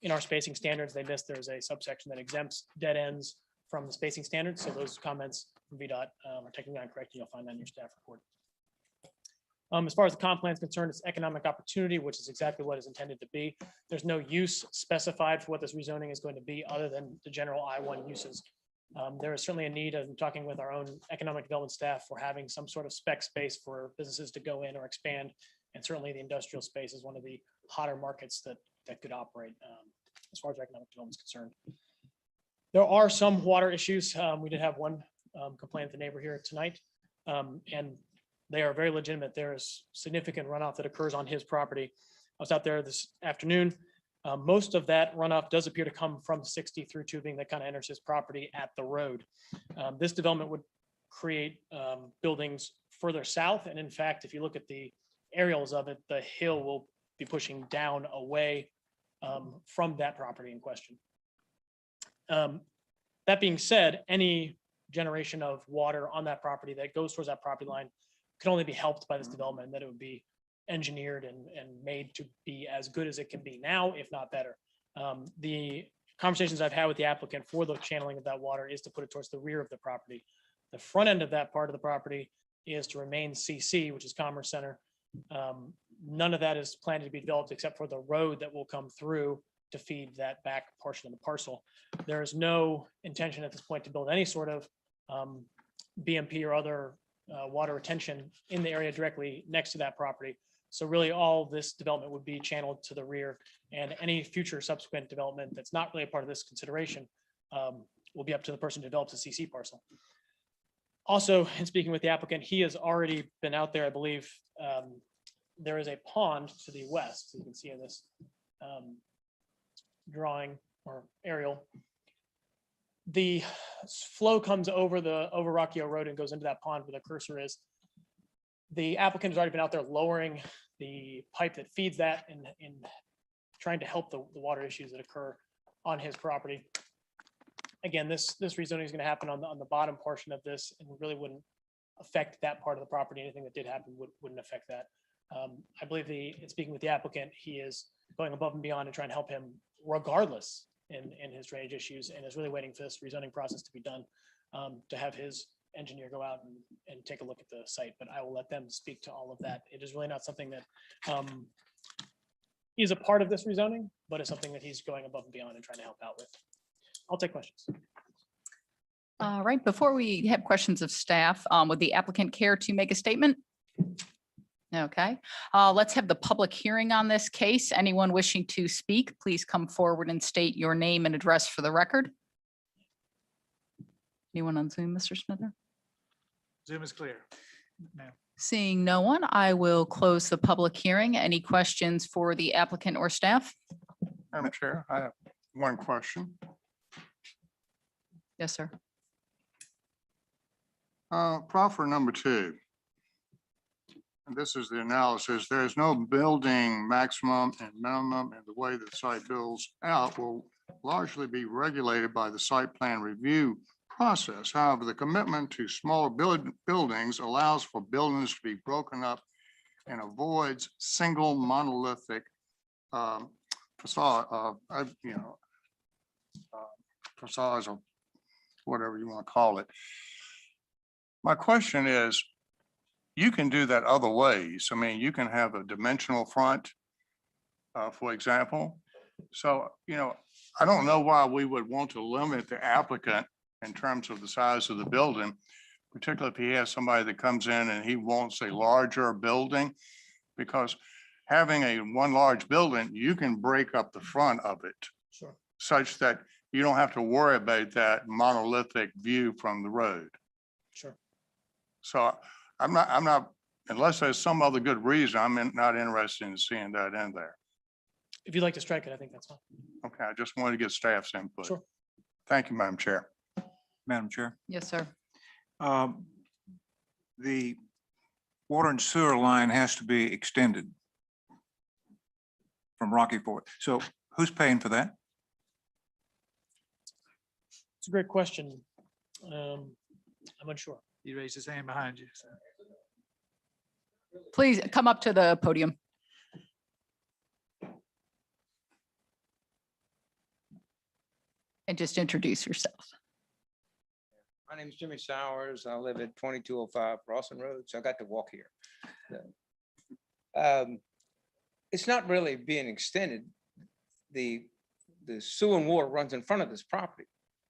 in our spacing standards, they missed there's a subsection that exempts dead ends from the spacing standards. So those comments from VDOT are technically not correct. You'll find that in your staff report. As far as the comp plan is concerned, it's economic opportunity, which is exactly what is intended to be. There's no use specified for what this rezoning is going to be other than the general I1 uses There is certainly a need, in talking with our own economic development staff, for having some sort of spec space for businesses to go in or expand. And certainly the industrial space is one of the hotter markets that could operate as far as economic development is concerned. There are some water issues. We did have one complaint with the neighbor here tonight, and they are very legitimate. There is significant runoff that occurs on his property. I was out there this afternoon. Most of that runoff does appear to come from 60 through tubing that kind of enters his property at the road. This development would create buildings further south. And in fact, if you look at the aerials of it, the hill will be pushing down away from that property in question. That being said, any generation of water on that property that goes towards that property line can only be helped by this development, and that it would be engineered and made to be as good as it can be now, if not better. The conversations I've had with the applicant for the channeling of that water is to put it towards the rear of the property. The front end of that part of the property is to remain CC, which is Commerce Center. None of that is planned to be developed except for the road that will come through to feed that back portion of the parcel. There is no intention at this point to build any sort of BMP or other water retention in the area directly next to that property. So really all this development would be channeled to the rear, and any future subsequent development that's not really a part of this consideration will be up to the person who develops a CC parcel. Also, in speaking with the applicant, he has already been out there. I believe there is a pond to the west, so you can see in this drawing or aerial. The flow comes over Rockio Road and goes into that pond where the cursor is. The applicant has already been out there lowering the pipe that feeds that and trying to help the water issues that occur on his property. Again, this rezoning is going to happen on the bottom portion of this, and really wouldn't affect that part of the property. Anything that did happen wouldn't affect that. I believe in speaking with the applicant, he is going above and beyond and trying to help him regardless in his drainage issues, and is really waiting for this rezoning process to be done to have his engineer go out and take a look at the site. But I will let them speak to all of that. It is really not something that is a part of this rezoning, but it's something that he's going above and beyond and trying to help out with. I'll take questions. All right, before we have questions of staff, would the applicant care to make a statement? Okay, let's have the public hearing on this case. Anyone wishing to speak, please come forward and state your name and address for the record. Anyone on Zoom, Mr. Smither? Zoom is clear. Ma'am. Seeing no one, I will close the public hearing. Any questions for the applicant or staff? Madam Chair, I have one question. Yes, sir. Proffer number 2. And this is the analysis. There is no building maximum and minimum, and the way the site builds out will largely be regulated by the site plan review process. However, the commitment to smaller buildings allows for buildings to be broken up and avoids single monolithic facade, facades or whatever you want to call it. My question is, you can do that other ways. I mean, you can have a dimensional front, for example. So, I don't know why we would want to limit the applicant in terms of the size of the building, particularly if he has somebody that comes in and he wants a larger building, because having one large building, you can break up the front of it. Sure. Such that you don't have to worry about that monolithic view from the road. Sure. So I'm not, unless there's some other good reason, I'm not interested in seeing that in there. If you'd like to strike it, I think that's fine. Okay, I just wanted to get staff's input. Sure. Thank you, Madam Chair. Madam Chair. Yes, sir. The water and sewer line has to be extended from Rocky Ford. So who's paying for that? It's a great question. I'm unsure. He raised his hand behind you. So. Please come up to the podium. And just introduce yourself. My name is Jimmy Sowers. I live at 2205 Rawson Road, so I got to walk here. It's not really being extended. The sewer and water runs in front of this property.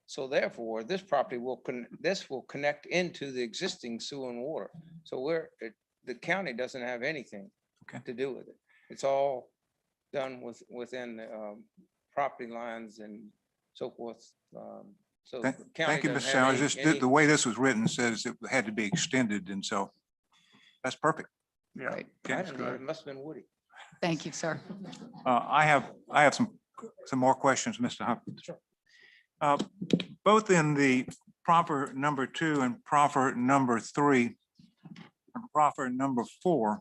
So therefore, this property this will connect into the existing sewer and water. So the county doesn't have anything to do with it. It's all done within the property lines and so forth. So the county Thank you, Mr. doesn't have Sowers. The way this was written says it had to be extended, and so that's perfect. Yeah. Right. I don't know, it must have been Woody. Thank you, sir. I have some more questions, Mr. Hopkins. Sure. Both in the proffer number 2 and proffer number 3, and proffer number 4,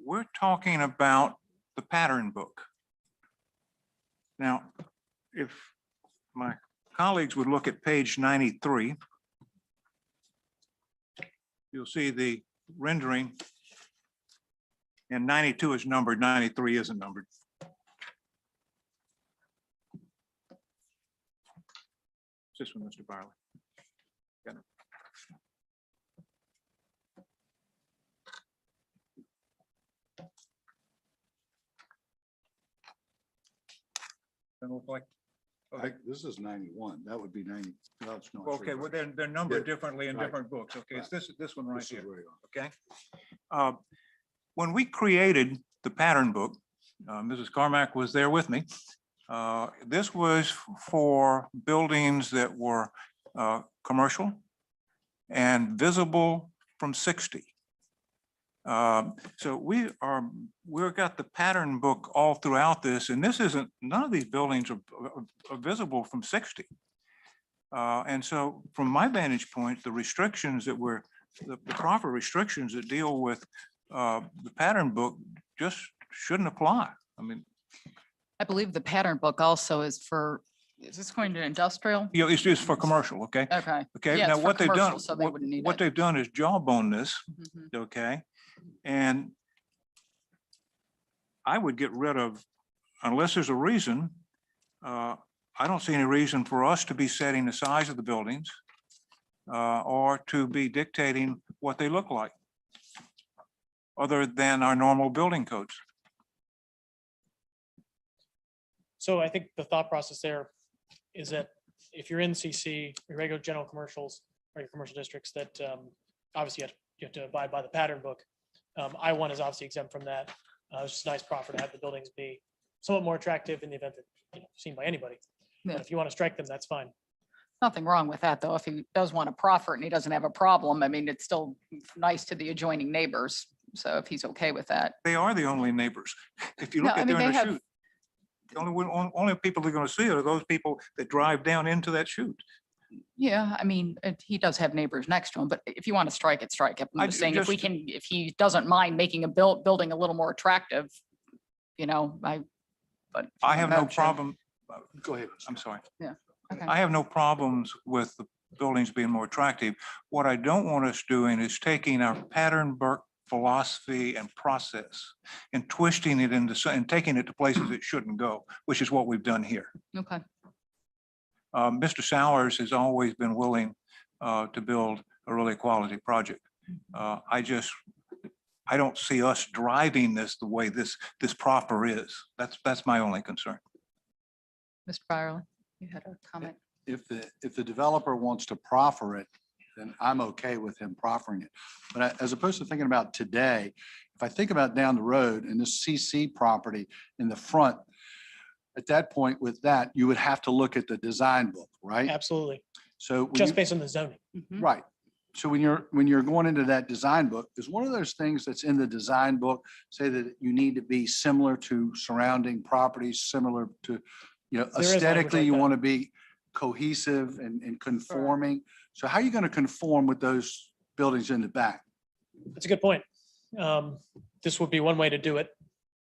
we're talking about the pattern book. Now, if my colleagues would look at page 93, you'll see the rendering, and 92 is numbered, 93 isn't numbered. This one, Mr. Byerly. Got it. Doesn't look like. Okay. This is 91. That would be 90. No, it's not. Okay, well, they're numbered differently in different books. Okay, it's this one right here. Okay. When we created the pattern book, Mrs. Carmack was there with me. This was for buildings that were commercial and visible from 60. So we've got the pattern book all throughout this, and none of these buildings are visible from 60. And so from my vantage point, the restrictions that the proper restrictions that deal with the pattern book just shouldn't apply. I mean, I believe the pattern book also is this going to industrial? you know, it's just for commercial, okay? Okay. Okay, Yeah, now it's for what they've done, commercial, so they wouldn't need what it. they've done is jawbone this, Mhm. okay? And I would get rid of, unless there's a reason, I don't see any reason for us to be setting the size of the buildings or to be dictating what they look like, other than our normal building codes. So I think the thought process there is that if you're in CC, your regular general commercials or your commercial districts, that obviously you have to abide by the pattern book. I-1 is obviously exempt from that. It's just a nice proffer to have the buildings be somewhat more attractive in the event that seen by anybody. Yeah. But if you want to strike them, that's fine. Nothing wrong with that, though. If he does want to proffer it and he doesn't have a problem, I mean, it's still nice to the adjoining neighbors. So if he's okay with that. They are the only neighbors. If you No, look I at mean, during they the have- shoot, the only people they're going to see are those people that drive down into that chute. Yeah, I mean, he does have neighbors next to him, but if you want to strike it, strike it. I I'm just saying, if we just- can, if he doesn't mind making a building a little more attractive, but. I have no Madam Chair. problem. Go ahead. I'm sorry. Yeah, okay. I have no problems with the buildings being more attractive. What I don't want us doing is taking our pattern book philosophy and process and twisting it and taking it to places it shouldn't go, which is what we've done here. Okay. Mr. Sowers has always been willing to build a really quality project. I don't see us driving this the way this proper is. That's my only concern. Mr. Byerly, you had a comment. If the developer wants to proffer it, then I'm okay with him proffering it. But as opposed to thinking about today, if I think about down the road and this CC property in the front, at that point with that, you would have to look at the design book, right? Absolutely. So when Just you- based on the zoning. Right. So when you're going into that design book, is one of those things that's in the design book, say that you need to be similar to surrounding properties, similar to, There is language aesthetically, like you that. want to be cohesive and conforming. So how are you going to conform with those buildings in the back? That's a good point. This would be one way to do it.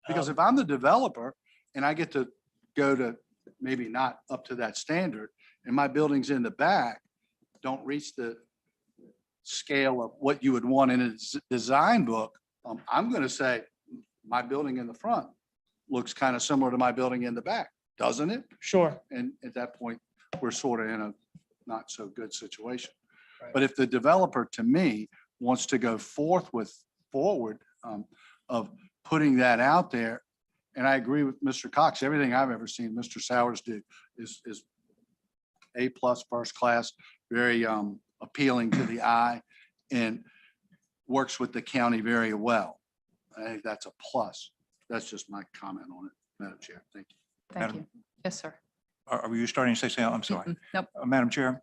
Because if I'm the developer and I get to go to maybe not up to that standard and my buildings in the back don't reach the scale of what you would want in a design book, I'm going to say my building in the front looks kind of similar to my building in the back, doesn't it? Sure. And at that point, we're sort of in a not so good situation. But if the developer, to me, wants to go forward of putting that out there, and I agree with Mr. Cox, everything I've ever seen Mr. Sowers do is A+ first class, very appealing to the eye and works with the county very well. I think that's a plus. That's just my comment on it, Madam Chair. Thank you. Thank you. Yes, sir. Are you starting to say something? I'm sorry. Nope. Madam Chair,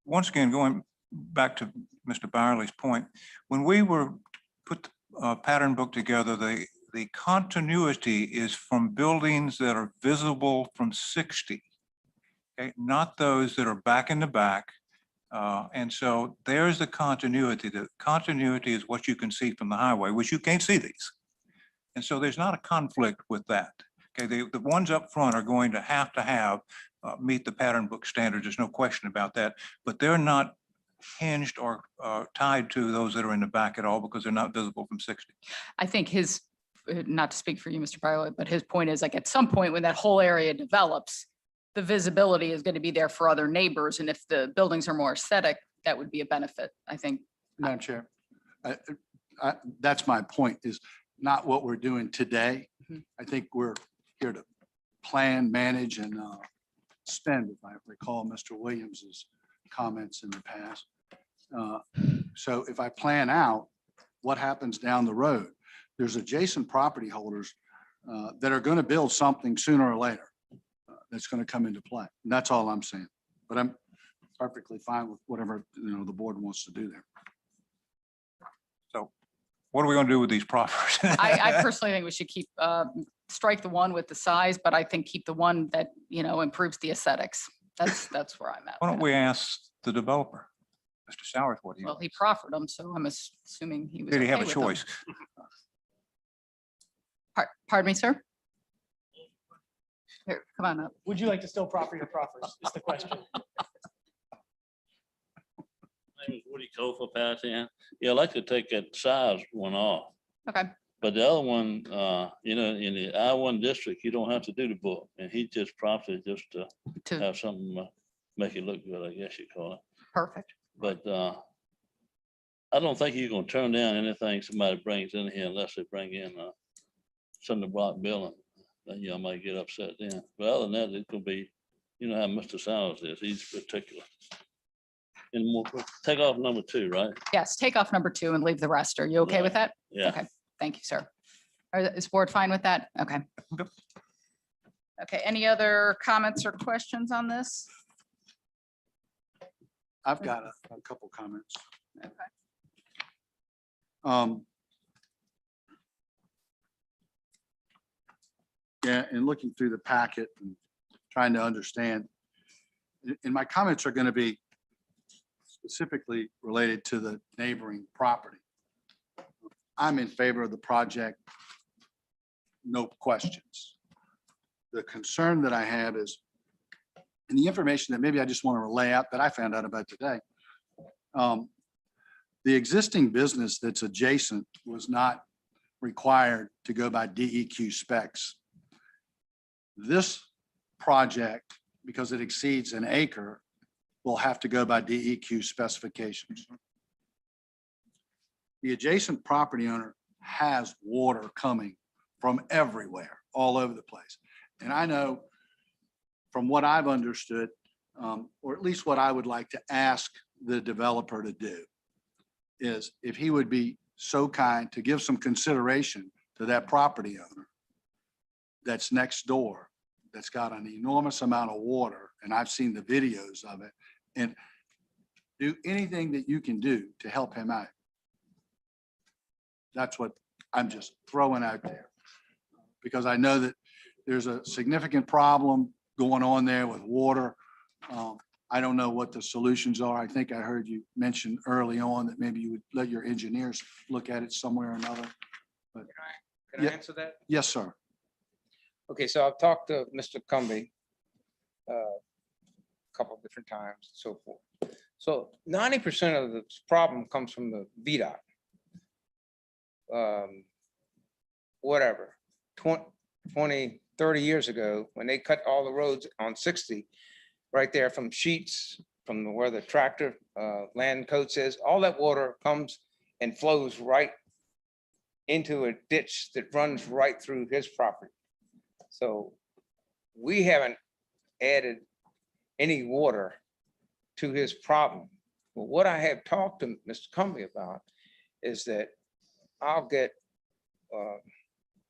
once again, going back to Mr. Byerly's point, when we were put the pattern book together, the continuity is from buildings that are visible from 60, okay, not those that are back in the back. And so there's the continuity. The continuity is what you can see from the highway, which you can't see these. And so there's not a conflict with that. Okay, the ones up front are going to have meet the pattern book standards. There's no question about that, but they're not hinged or tied to those that are in the back at all because they're not visible from 60. I think his, not to speak for you, Mr. Byerly, but his point is like at some point when that whole area develops, the visibility is going to be there for other neighbors. And if the buildings are more aesthetic, that would be a benefit, I think. Madam Chair, that's my point, is not what we're doing today. I think we're here to plan, manage, and spend, if I recall Mr. Williams's comments in the past. So if I plan out what happens down the road, there's adjacent property holders that are going to build something sooner or later that's going to come into play. And that's all I'm saying. But I'm perfectly fine with whatever, the board wants to do there. So what are we going to do with these proffers? I personally think we should keep, strike the one with the size, but I think keep the one that, improves the aesthetics. That's where I'm at. Why don't we ask the developer, Mr. Sowers, what he, Well, he proffered them, so I'm assuming he was. did he have okay a with them. choice? Pardon me, sir? Here, come on up. Would you like to still proffer your proffers is the question. My name is Woody Cole for Palatine. Yeah, I'd like to take that size one off. Okay. But the other one, in the I-1 district, you don't have to do the book. And he just prompted just to have something, make it look good, I guess you call it. Perfect. But I don't think you're gonna turn down anything somebody brings in here unless they bring in cinder block building. Then you might get upset then. But other than that, it could be, how Mr. Sowers is, he's particular. And more, take off number 2, right? Yes, take off number 2 and leave the rest. Are you okay with that? Yeah. Okay, thank you, sir. Is board fine with that? Okay. Okay, any other comments or questions on this? I've got a couple comments. Okay. Yeah, and looking through the packet and trying to understand, and my comments are going to be specifically related to the neighboring property. I'm in favor of the project, no questions. The concern that I have is, and the information that maybe I just want to relay out that I found out about today. The existing business that's adjacent was not required to go by DEQ specs. This project, because it exceeds an acre, will have to go by DEQ specifications. The adjacent property owner has water coming from everywhere, all over the place. And I know from what I've understood, or at least what I would like to ask the developer to do, is if he would be so kind to give some consideration to that property owner that's next door, that's got an enormous amount of water, and I've seen the videos of it, and do anything that you can do to help him out. That's what I'm just throwing out there, because I know that there's a significant problem going on there with water. I don't know what the solutions are. I think I heard you mention early on that maybe you would let your engineers look at it somewhere or another. But Can Yeah. I answer that? yes, sir. Okay, so I've talked to Mr. Cumby a couple of different times and so forth. So 90% of the problem comes from the VDOT. Whatever, 20, 30 years ago, when they cut all the roads on 60, right there from Sheets, from where the tractor land coat is, all that water comes and flows right into a ditch that runs right through his property. So we haven't added any water to his problem. But what I have talked to Mr. Cumbie about is that I'll get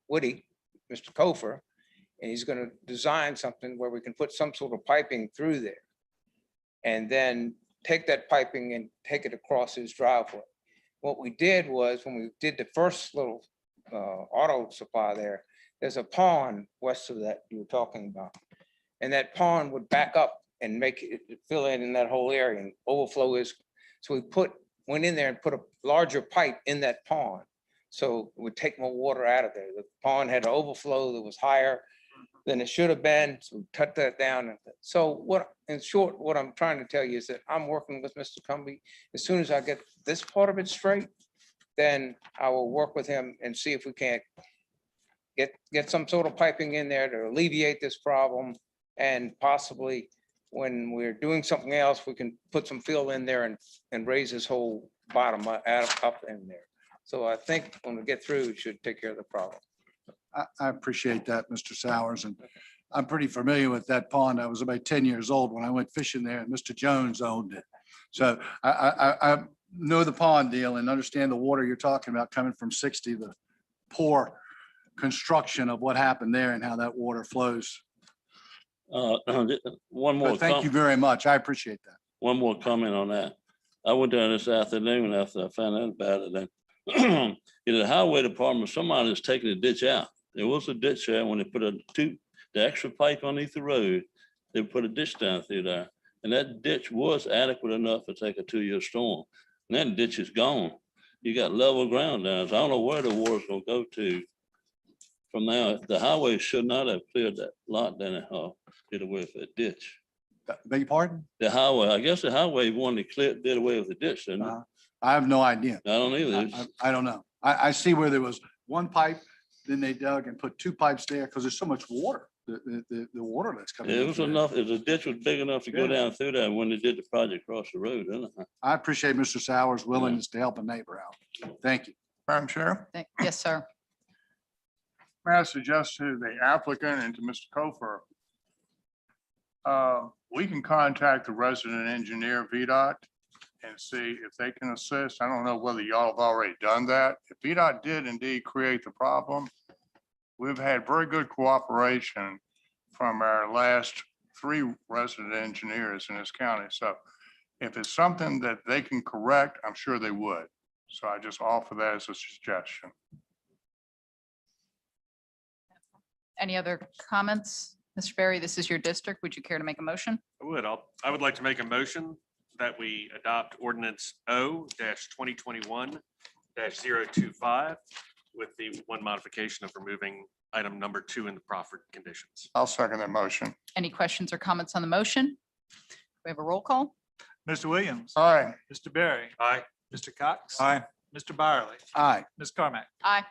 Woody, Mr. Kofer, and he's gonna design something where we can put some sort of piping through there. And then take that piping and take it across his driveway. What we did was, when we did the first little auto supply there, there's a pond west of that you were talking about. And that pond would back up and make it fill in that whole area and overflow his. So we went in there and put a larger pipe in that pond. So it would take more water out of there. The pond had an overflow that was higher than it should have been. So we cut that down. So in short, what I'm trying to tell you is that I'm working with Mr. Cumbie. As soon as I get this part of it straight, then I will work with him and see if we can't get some sort of piping in there to alleviate this problem. And possibly when we're doing something else, we can put some fill in there and raise this whole bottom up in there. So I think when we get through, it should take care of the problem. I appreciate that, Mr. Sowers, and I'm pretty familiar with that pond. I was about 10 years old when I went fishing there, and Mr. Jones owned it. So I know the pond deal and understand the water you're talking about coming from 60, the poor construction of what happened there and how that water flows. One more. But thank you very much. I appreciate that. One more comment on that. I went down this afternoon after I found out about it. And in the highway department, somebody is taking the ditch out. There was a ditch there when they put the extra pipe underneath the road. They put a ditch down through there. And that ditch was adequate enough to take a 2-year storm. And that ditch is gone. You got level ground down. So I don't know where the water's gonna go to from now. The highway should not have cleared that lot down at did away with that ditch. Beg your pardon? The highway, I guess the highway wanted to clear, did away with the ditch, didn't it? I have no idea. I don't either. I don't know. I see where there was one pipe, then they dug and put 2 pipes there because there's so much water, the water that's coming. It was enough, the ditch was big enough to go down through there when they did the project across the road, didn't it? I appreciate Mr. Sowers' willingness to help a neighbor out. Thank you. Madam Chair, Yes, sir. may I suggest to the applicant and to Mr. Kofer, we can contact the resident engineer, VDOT, and see if they can assist. I don't know whether y'all have already done that. If VDOT did indeed create the problem, we've had very good cooperation from our last 3 resident engineers in this county. So if it's something that they can correct, I'm sure they would. So I just offer that as a suggestion. Any other comments? Mr. Berry, this is your district. Would you care to make a motion? I would like to make a motion that we adopt ordinance O-2021-025 with the one modification of removing item number 2 in the proffered conditions. I'll second that motion. Any questions or comments on the motion? We have a roll call. Mr. Williams. Aye. Mr. Berry. Aye. Mr. Cox. Aye. Mr. Byerly. Aye. Ms. Carmack. Aye.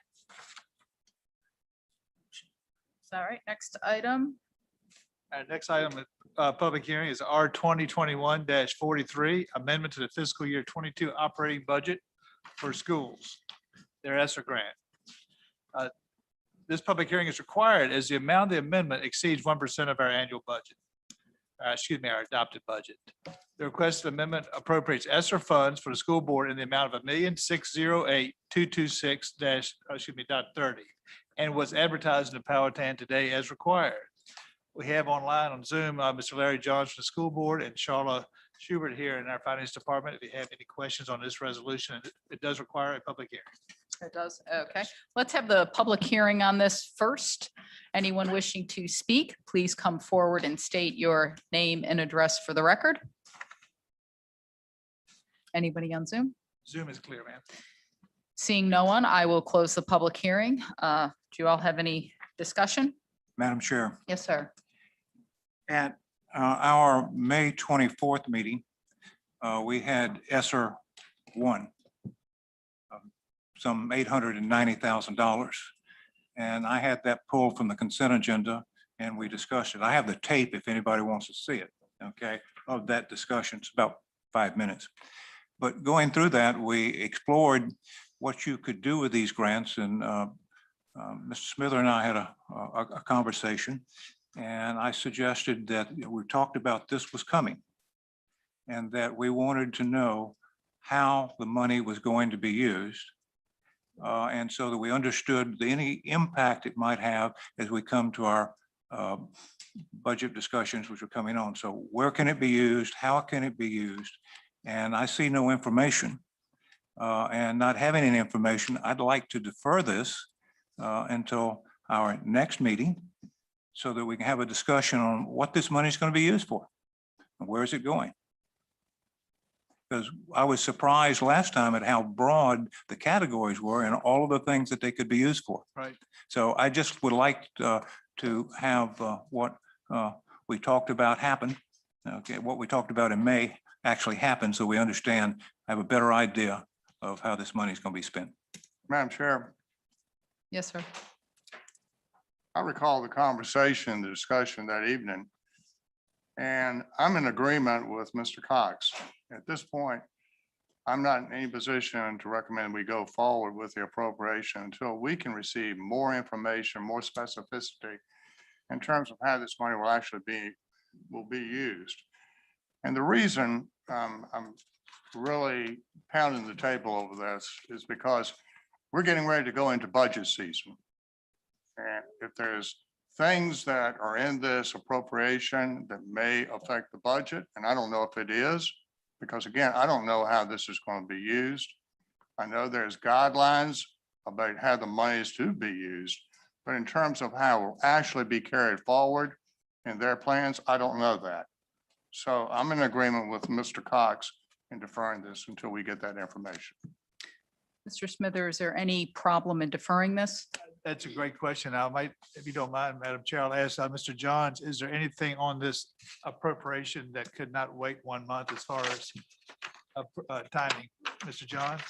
All right, next item. Next item, public hearing is R 2021-43, amendment to the fiscal year 22 operating budget for schools, their ESSER grant. This public hearing is required as the amount of the amendment exceeds 1% of our annual budget. Our adopted budget. The requested amendment appropriates ESSER funds for the school board in the amount of $1,608,226-30 and was advertised in the Powhatan today as required. We have online on Zoom, Mr. Larry Johns from the school board and Charla Schubert here in our finance department. If you have any questions on this resolution, it does require a public hearing. It does. Okay, let's have the public hearing on this first. Anyone wishing to speak, please come forward and state your name and address for the record. Anybody on Zoom? Zoom is clear, ma'am. Seeing no one, I will close the public hearing. Do you all have any discussion? Madam Chair, Yes, sir. at our May 24th meeting, we had ESSER 1, some $890,000. And I had that pulled from the consent agenda and we discussed it. I have the tape if anybody wants to see it, okay, of that discussion. It's about 5 minutes. But going through that, we explored what you could do with these grants, and Mr. Smither and I had a conversation, And I suggested that we talked about this was coming and that we wanted to know how the money was going to be used. And so that we understood any impact it might have as we come to our budget discussions, which are coming on. So where can it be used? How can it be used? And I see no information. And not having any information, I'd like to defer this until our next meeting so that we can have a discussion on what this money is going to be used for. And where is it going? Because I was surprised last time at how broad the categories were and all of the things that they could be used for. Right. So I just would like to have what we talked about happen. Okay, what we talked about in May actually happen, so we understand, have a better idea of how this money is going to be spent. Madam Chair, Yes, sir. I recall the conversation, the discussion that evening. And I'm in agreement with Mr. Cox. At this point, I'm not in any position to recommend we go forward with the appropriation until we can receive more information, more specificity in terms of how this money will be used. And the reason I'm really pounding the table over this is because we're getting ready to go into budget season. And if there's things that are in this appropriation that may affect the budget, and I don't know if it is, because again, I don't know how this is going to be used. I know there's guidelines about how the money is to be used, but in terms of how it will actually be carried forward in their plans, I don't know that. So I'm in agreement with Mr. Cox in deferring this until we get that information. Mr. Smither, is there any problem in deferring this? That's a great question. I might, if you don't mind, Madam Chair, I'll ask Mr. Johns, is there anything on this appropriation that could not wait 1 month as far as timing? Mr. Johns?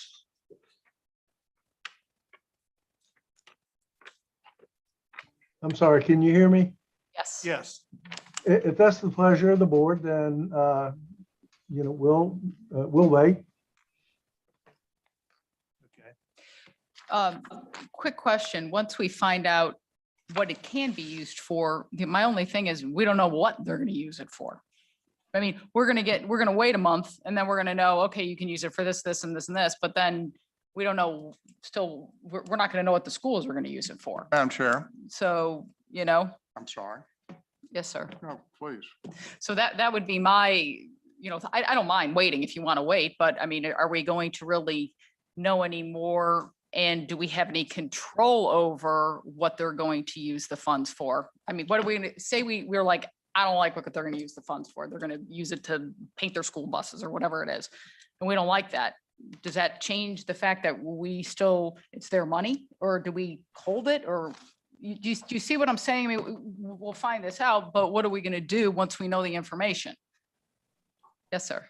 I'm sorry, can you hear me? Yes. Yes. If that's the pleasure of the board, then, we'll wait. Quick question. Once we find out what it can be used for, my only thing is we don't know what they're going to use it for. I mean, we're going to wait a month and then we're going to know, okay, you can use it for this, this, and this, and this, but then we don't know, still, we're not going to know what the schools are going to use it for. Madam Chair. So, I'm sorry. Yes, sir. No, please. So that would be my, I don't mind waiting if you want to wait, but I mean, are we going to really know any more? And do we have any control over what they're going to use the funds for? I mean, what are we going to say? We're like, I don't like what they're going to use the funds for. They're going to use it to paint their school buses or whatever it is. And we don't like that. Does that change the fact that it's their money, or do we hold it? Or do you see what I'm saying? I mean, we'll find this out, but what are we going to do once we know the information? Yes, sir.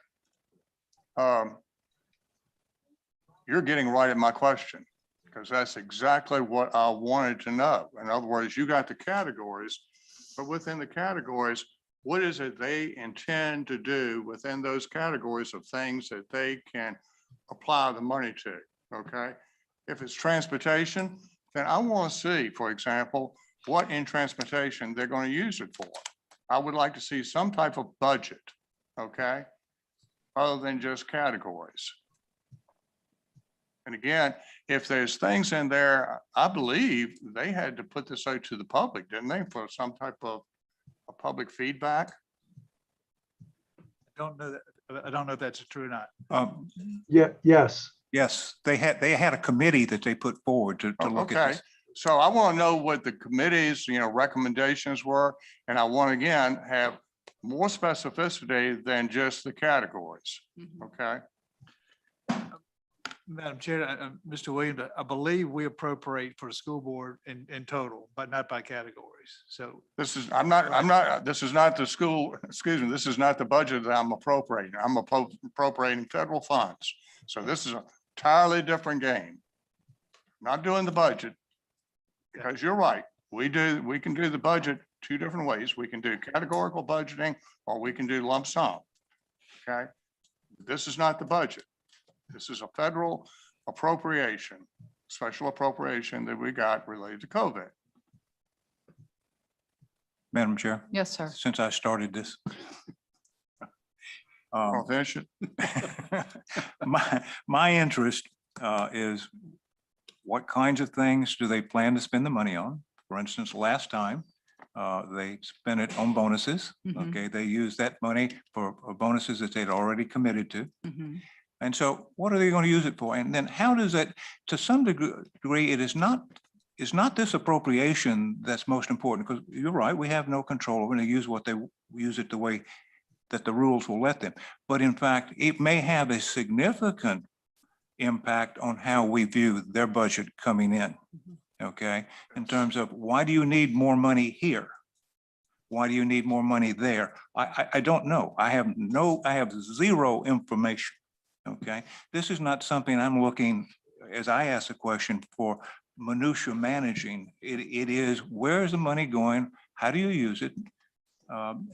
You're getting right at my question, because that's exactly what I wanted to know. In other words, you got the categories, but within the categories, what is it they intend to do within those categories of things that they can apply the money to? Okay. If it's transportation, then I want to see, for example, what in transportation they're going to use it for. I would like to see some type of budget, okay, other than just categories. And again, if there's things in there, I believe they had to put this out to the public, didn't they, for some type of a public feedback? I don't know if that's true or not. Yes. Yes, they had a committee that they put forward to look at Okay, this. so I want to know what the committee's, recommendations were. And I want to, again, have more specificity than just the categories, okay? Madam Chair, Mr. Williams, I believe we appropriate for the school board in total, but not by categories. So This is not the school, excuse me, this is not the budget that I'm appropriating. I'm appropriating federal funds. So this is an entirely different game. Not doing the budget, because you're right. We can do the budget two different ways. We can do categorical budgeting, or we can do lump sum. Okay. This is not the budget. This is a federal appropriation, special appropriation that we got related to COVID. Madam Chair, Yes, sir. since I started this. Proficient. My interest is what kinds of things do they plan to spend the money on? For instance, last time, they spent it on bonuses. Mhm. Okay, they used that money for bonuses that they'd already committed to. Mhm. And so what are they going to use it for? And then how does that, to some degree, it's not this appropriation that's most important, because you're right, we have no control over it. They use it the way that the rules will let them. But in fact, it may have a significant impact on how we view their budget coming in. Okay, in terms of why do you need more money here? Why do you need more money there? I don't know. I have zero information. Okay, this is not something I'm looking, as I ask the question, for minutia managing. It is, where is the money going? How do you use it?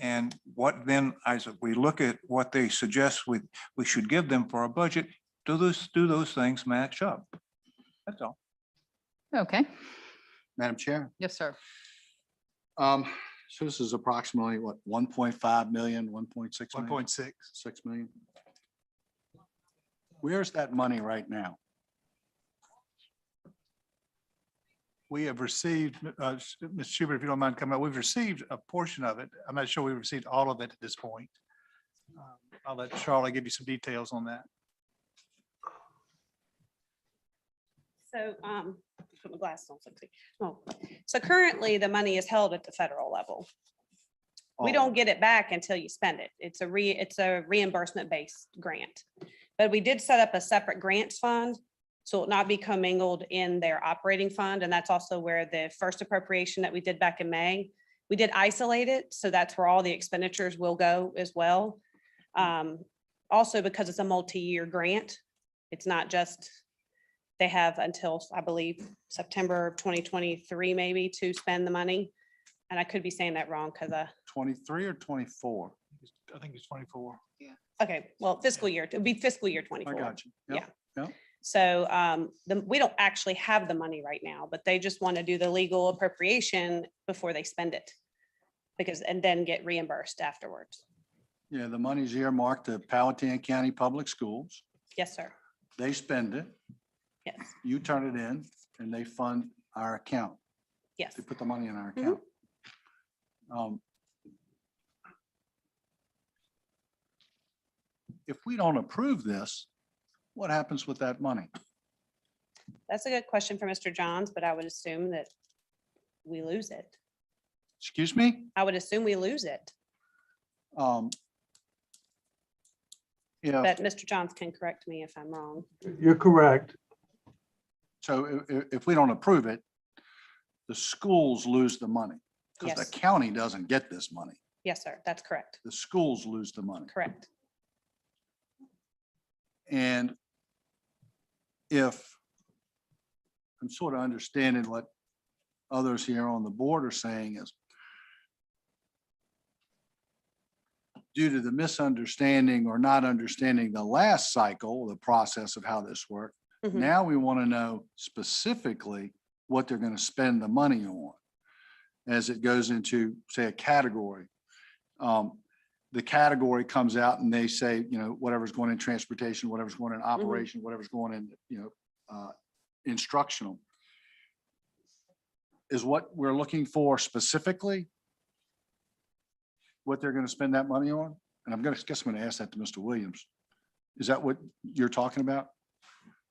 And what then, as we look at what they suggest we should give them for our budget, do those things match up? That's all. Okay. Madam Chair. Yes, sir. So this is approximately what, 1.5 million, 1.6? 1.6. 6 million. Where's that money right now? We have received, Ms. Schubert, if you don't mind coming up, we've received a portion of it. I'm not sure we've received all of it at this point. I'll let Charlotte give you some details on that. So, put my glasses on. So I can see. Oh, so currently the money is held at the federal level. We don't get it back until you spend it. It's a reimbursement based grant. But we did set up a separate grants fund, so it not be commingled in their operating fund. And that's also where the first appropriation that we did back in May, we did isolate it. So that's where all the expenditures will go as well. Also, because it's a multi-year grant, it's not just, they have until, I believe, September of 2023, maybe, to spend the money. And I could be saying that wrong because 23 or 24? I think it's 24. okay, well, fiscal year, it'd be fiscal year 24. I got you. Yep, yep. So we don't actually have the money right now, but they just want to do the legal appropriation before they spend it. And then get reimbursed afterwards. Yeah, the money's earmarked to Powhatan County Public Schools. Yes, sir. They spend it. Yes. You turn it in and they fund our account. Yes. They put the money in our account. If we don't approve this, what happens with that money? That's a good question for Mr. Johns, but I would assume that we lose it. Excuse me? I would assume we lose it, Yeah. but Mr. Johns can correct me if I'm wrong. You're correct. So if we don't approve it, the schools lose the money because Yes. the county doesn't get this money. Yes, sir. That's correct. The schools lose the money. Correct. And if I'm sort of understanding what others here on the board are saying is due to the misunderstanding or not understanding the last cycle, the process of how this worked, now we want to know specifically what they're going to spend the money on as it goes into, say, a category. The category comes out and they say, you know, whatever's going in transportation, whatever's going in operation, whatever's going in, you know, instructional. Is what we're looking for specifically what they're going to spend that money on? And I'm going to guess I'm going to ask that to Mr. Williams. Is that what you're talking about?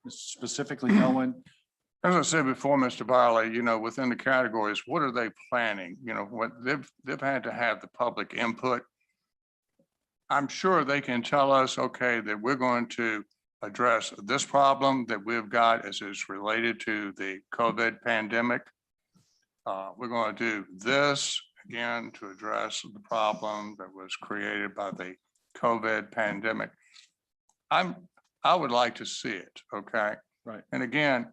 Specifically knowing? As I said before, Mr. Barley, you know, within the categories, what are they planning? You know, what they've had to have the public input. I'm sure they can tell us, okay, that we're going to address this problem that we've got as is related to the COVID pandemic. We're going to do this again to address the problem that was created by the COVID pandemic. I would like to see it, okay? Right. And again,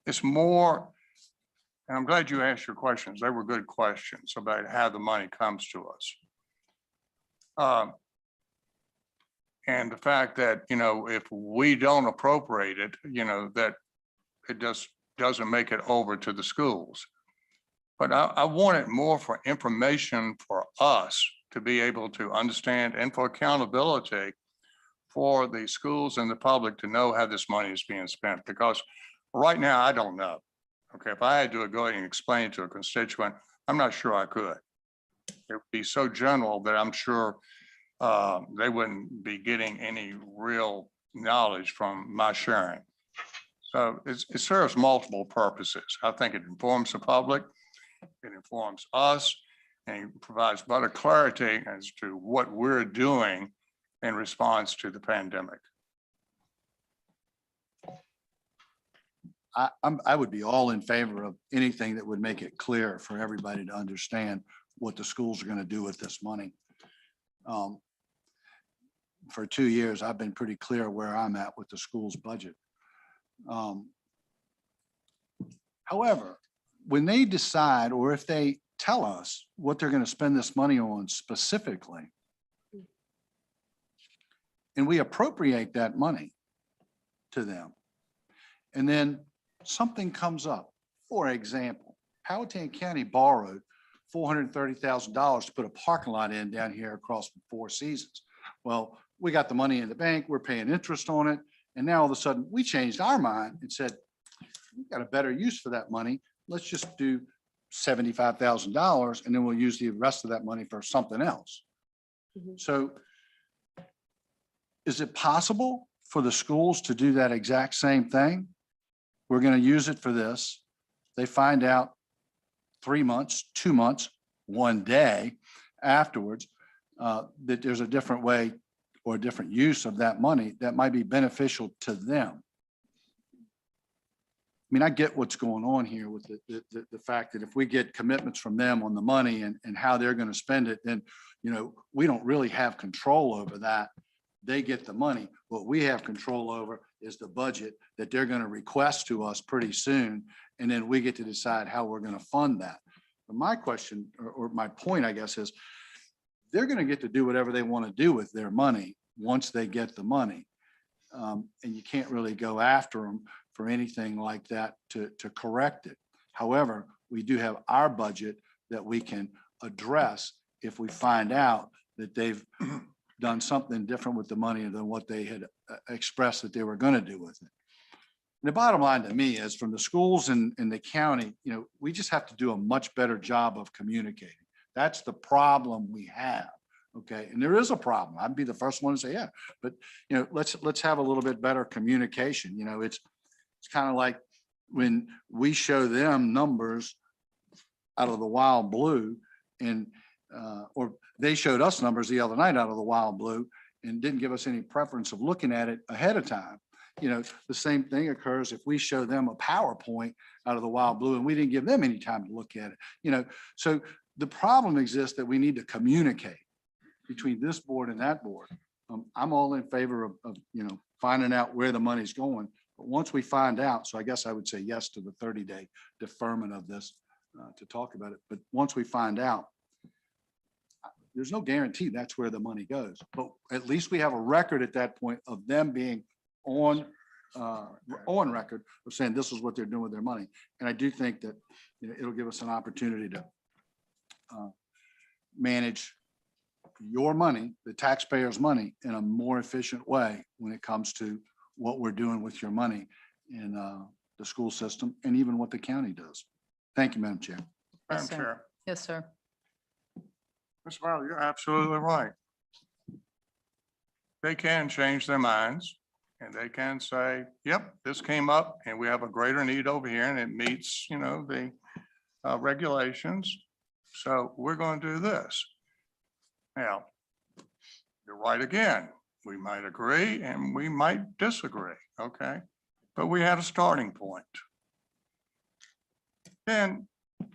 it's more, and I'm glad you asked your questions. They were good questions about how the money comes to us. And the fact that, you know, if we don't appropriate it, you know, that it just doesn't make it over to the schools. But I want it more for information for us to be able to understand and for accountability for the schools and the public to know how this money is being spent, because right now I don't know. Okay, if I had to go and explain to a constituent, I'm not sure I could. It would be so general that I'm sure they wouldn't be getting any real knowledge from my sharing. So it serves multiple purposes. I think it informs the public, it informs us, and it provides better clarity as to what we're doing in response to the pandemic. I would be all in favor of anything that would make it clear for everybody to understand what the schools are going to do with this money. For 2 years, I've been pretty clear where I'm at with the school's budget. However, when they decide, or if they tell us what they're going to spend this money on specifically, and we appropriate that money to them, and then something comes up. For example, Powhatan County borrowed $430,000 to put a parking lot in down here across from Four Seasons. Well, we got the money in the bank, we're paying interest on it, and now all of a sudden we changed our mind and said, we got a better use for that money. Let's just do $75,000 and then we'll use the rest of that money for something else. So is it possible for the schools to do that exact same thing? We're going to use it for this. They find out 3 months, 2 months, 1 day afterwards that there's a different way or a different use of that money that might be beneficial to them. I mean, I get what's going on here with the fact that if we get commitments from them on the money and how they're going to spend it, then, you know, we don't really have control over that. They get the money. What we have control over is the budget that they're going to request to us pretty soon. And then we get to decide how we're going to fund that. But my question or my point, I guess, is they're going to get to do whatever they want to do with their money once they get the money. And you can't really go after them for anything like that to correct it. However, we do have our budget that we can address if we find out that they've done something different with the money than what they had expressed that they were going to do with it. And the bottom line to me is, from the schools and the county, you know, we just have to do a much better job of communicating. That's the problem we have. Okay, and there is a problem. I'd be the first one to say, yeah, but you know, let's have a little bit better communication. You know, it's kind of like when we show them numbers out of the wild blue, and or they showed us numbers the other night out of the wild blue and didn't give us any preference of looking at it ahead of time. You know, the same thing occurs if we show them a PowerPoint out of the wild blue and we didn't give them any time to look at it. You know, so the problem exists that we need to communicate between this board and that board. I'm all in favor of you know, finding out where the money's going. But once we find out, so I guess I would say yes to the 30-day deferment of this to talk about it. But once we find out, there's no guarantee that's where the money goes. But at least we have a record at that point of them being on record of saying this is what they're doing with their money. And I do think that, you know, it'll give us an opportunity to manage your money, the taxpayers' money, in a more efficient way when it comes to what we're doing with your money in the school system and even what the county does. Thank you, Madam Chair. Madam Chair. Yes, sir. Ms. Marley, you're absolutely right. They can change their minds and they can say, yep, this came up and we have a greater need over here and it meets, you know, the regulations. So we're going to do this. Now, you're right again. We might agree and we might disagree, okay? But we had a starting point. Then,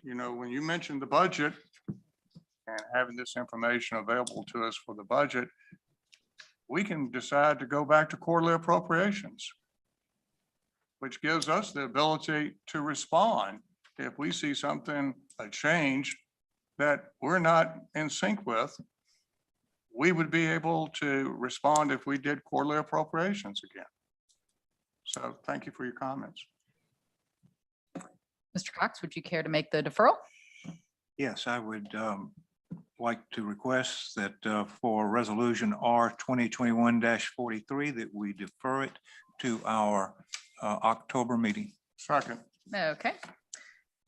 you know, when you mentioned the budget and having this information available to us for the budget, we can decide to go back to quarterly appropriations, which gives us the ability to respond if we see something, a change that we're not in sync with. We would be able to respond if we did quarterly appropriations again. So thank you for your comments. Mr. Cox, would you care to make the deferral? Yes, I would like to request that for resolution R 2021-43, that we defer it to our October meeting. Second. Okay.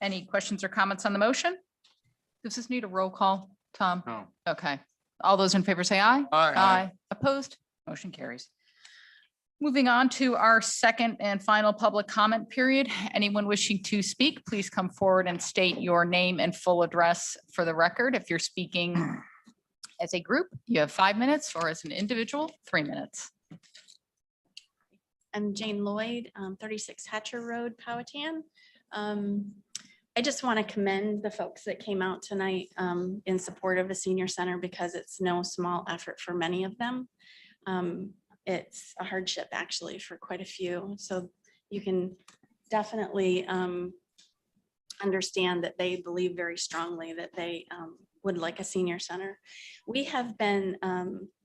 Any questions or comments on the motion? Does this need a roll call, Tom? No. Okay. All those in favor say aye. Aye. Opposed? Motion carries. Moving on to our second and final public comment period. Anyone wishing to speak, please come forward and state your name and full address for the record. If you're speaking as a group, you have 5 minutes, or as an individual, 3 minutes. I'm Jane Lloyd, 36 Hatcher Road, Powhatan. I just want to commend the folks that came out tonight in support of the senior center, because it's no small effort for many of them. It's a hardship actually for quite a few. So you can definitely understand that they believe very strongly that they would like a senior center. We have been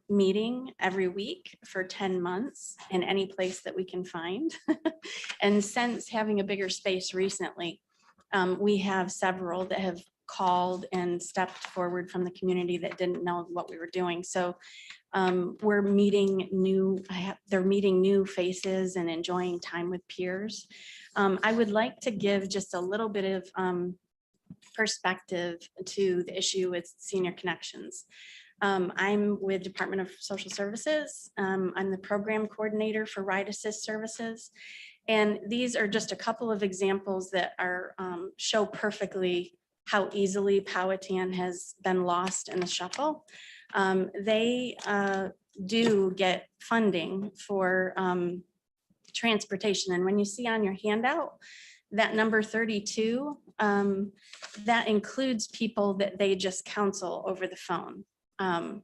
meeting every week for 10 months in any place that we can find. And since having a bigger space recently, we have several that have called and stepped forward from the community that didn't know what we were doing. So we're meeting they're meeting new faces and enjoying time with peers. I would like to give just a little bit of perspective to the issue with Senior Connections. I'm with Department of Social Services. I'm the program coordinator for Ride Assist Services. And these are just a couple of examples that are show perfectly how easily Powhatan has been lost in the shuffle. They do get funding for transportation. And when you see on your handout, that number 32, that includes people that they just counsel over the phone. And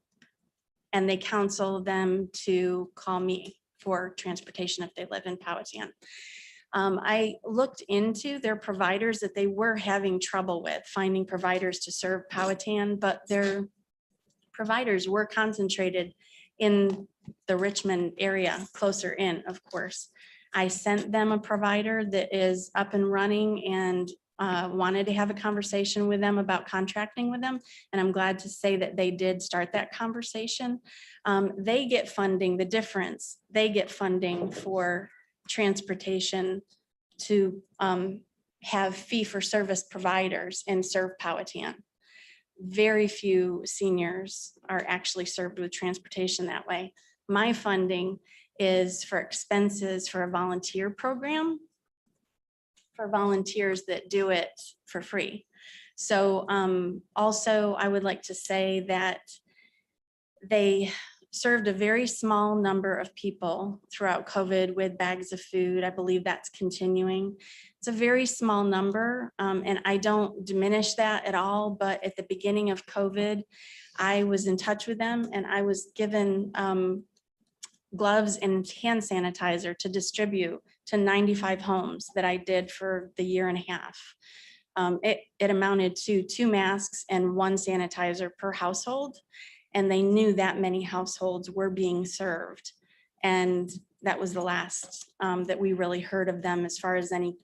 they counsel them to call me for transportation if they live in Powhatan. I looked into their providers that they were having trouble with finding providers to serve Powhatan, but their providers were concentrated in the Richmond area, closer in, of course. I sent them a provider that is up and running and wanted to have a conversation with them about contracting with them. And I'm glad to say that they did start that conversation. They get funding, the difference, they get funding for transportation to have fee-for-service providers and serve Powhatan. Very few seniors are actually served with transportation that way. My funding is for expenses for a volunteer program for volunteers that do it for free. So also I would like to say that they served a very small number of people throughout COVID with bags of food. I believe that's continuing. It's a very small number, and I don't diminish that at all, but at the beginning of COVID, I was in touch with them and I was given gloves and hand sanitizer to distribute to 95 homes that I did for the year and a half. It amounted to 2 masks and 1 sanitizer per household. And they knew that many households were being served. And that was the last that we really heard of them as far as any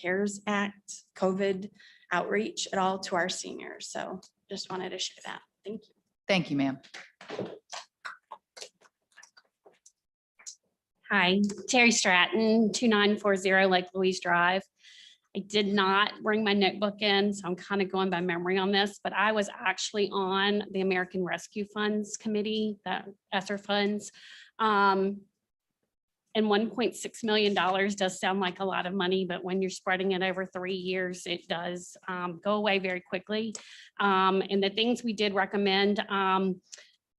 CARES Act, COVID outreach at all to our seniors. So just wanted to share that. Thank you. Thank you, ma'am. Hi, Terry Stratton, 2940 Lake Louise Drive. I did not bring my notebook in, so I'm kind of going by memory on this, but I was actually on the American Rescue Funds Committee, the ESSER funds. And $1.6 million does sound like a lot of money, but when you're spreading it over 3 years, it does go away very quickly. And the things we did recommend,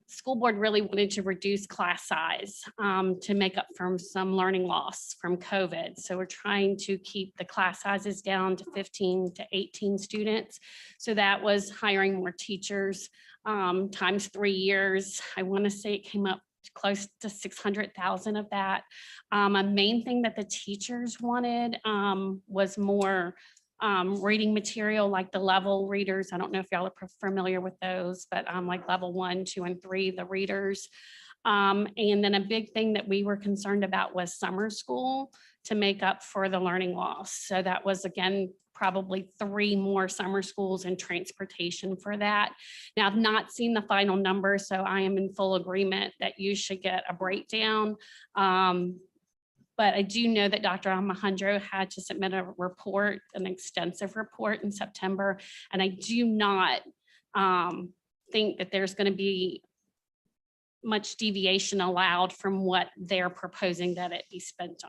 school board really wanted to reduce class size to make up for some learning loss from COVID. So we're trying to keep the class sizes down to 15 to 18 students. So that was hiring more teachers times 3 years. I want to say it came up close to 600,000 of that. A main thing that the teachers wanted was more reading material like the level readers. I don't know if y'all are familiar with those, but like level 1, 2, and 3, the readers. And then a big thing that we were concerned about was summer school to make up for the learning loss. So that was, again, probably 3 more summer schools and transportation for that. Now, I've not seen the final number, so I am in full agreement that you should get a breakdown. But I do know that Dr. Alejandro had to submit a report, an extensive report in September, and I do not think that there's going to be much deviation allowed from what they're proposing that it be spent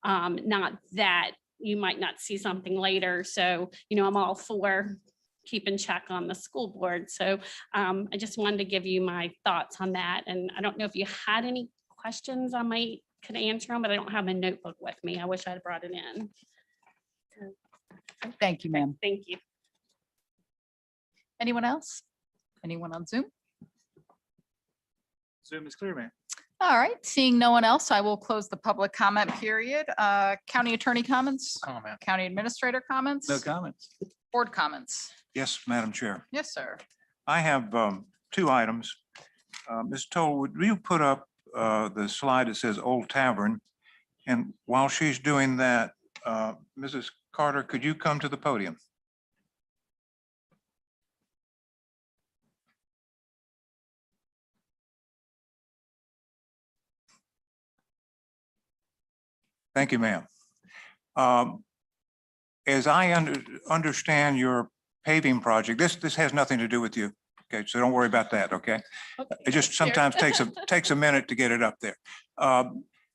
on. Not that you might not see something later. So, I'm all for keeping check on the school board. So I just wanted to give you my thoughts on that. And I don't know if you had any questions I might could answer them, but I don't have a notebook with me. I wish I'd brought it in. Thank you, ma'am. Thank you. Anyone else? Anyone on Zoom? Zoom is clear, ma'am. All right, seeing no one else, I will close the public comment period. County attorney comments? Comment. County administrator comments? No comments. Board comments? Yes, Madam Chair. Yes, sir. I have 2 items. Ms. Toll, would you put up the slide that says Old Tavern? And while she's doing that, Mrs. Carter, could you come to the podium? Thank you, ma'am. As I understand your paving project, this has nothing to do with you. Okay, so don't worry about that, okay? It just sometimes takes a minute to get it up there.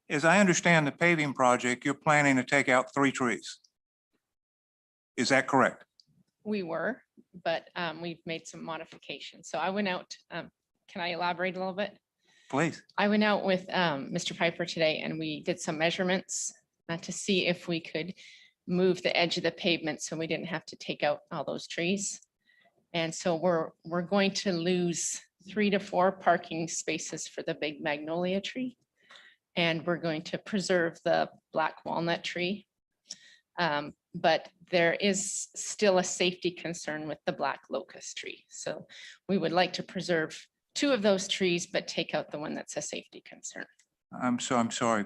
As I understand the paving project, you're planning to take out 3 trees. Is that correct? We were, but we've made some modifications. So I went out, can I elaborate a little bit? Please. I went out with Mr. Piper today and we did some measurements to see if we could move the edge of the pavement so we didn't have to take out all those trees. And so we're going to lose 3 to 4 parking spaces for the big magnolia tree. And we're going to preserve the black walnut tree. But there is still a safety concern with the black locust tree. So we would like to preserve 2 of those trees, but take out the one that's a safety concern. I'm sorry.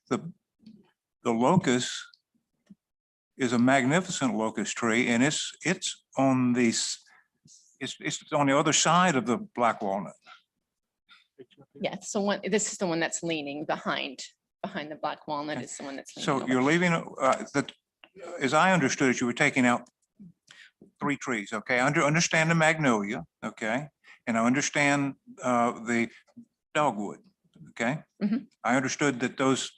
The locust is a magnificent locust tree, and it's on the other side of the black walnut. Yeah, so this is the one that's leaning behind the black walnut is the one that's leaning So over. you're leaving as I understood it, you were taking out 3 trees, okay? Understand the magnolia, okay? And I understand the dogwood, okay? Mhm. I understood that those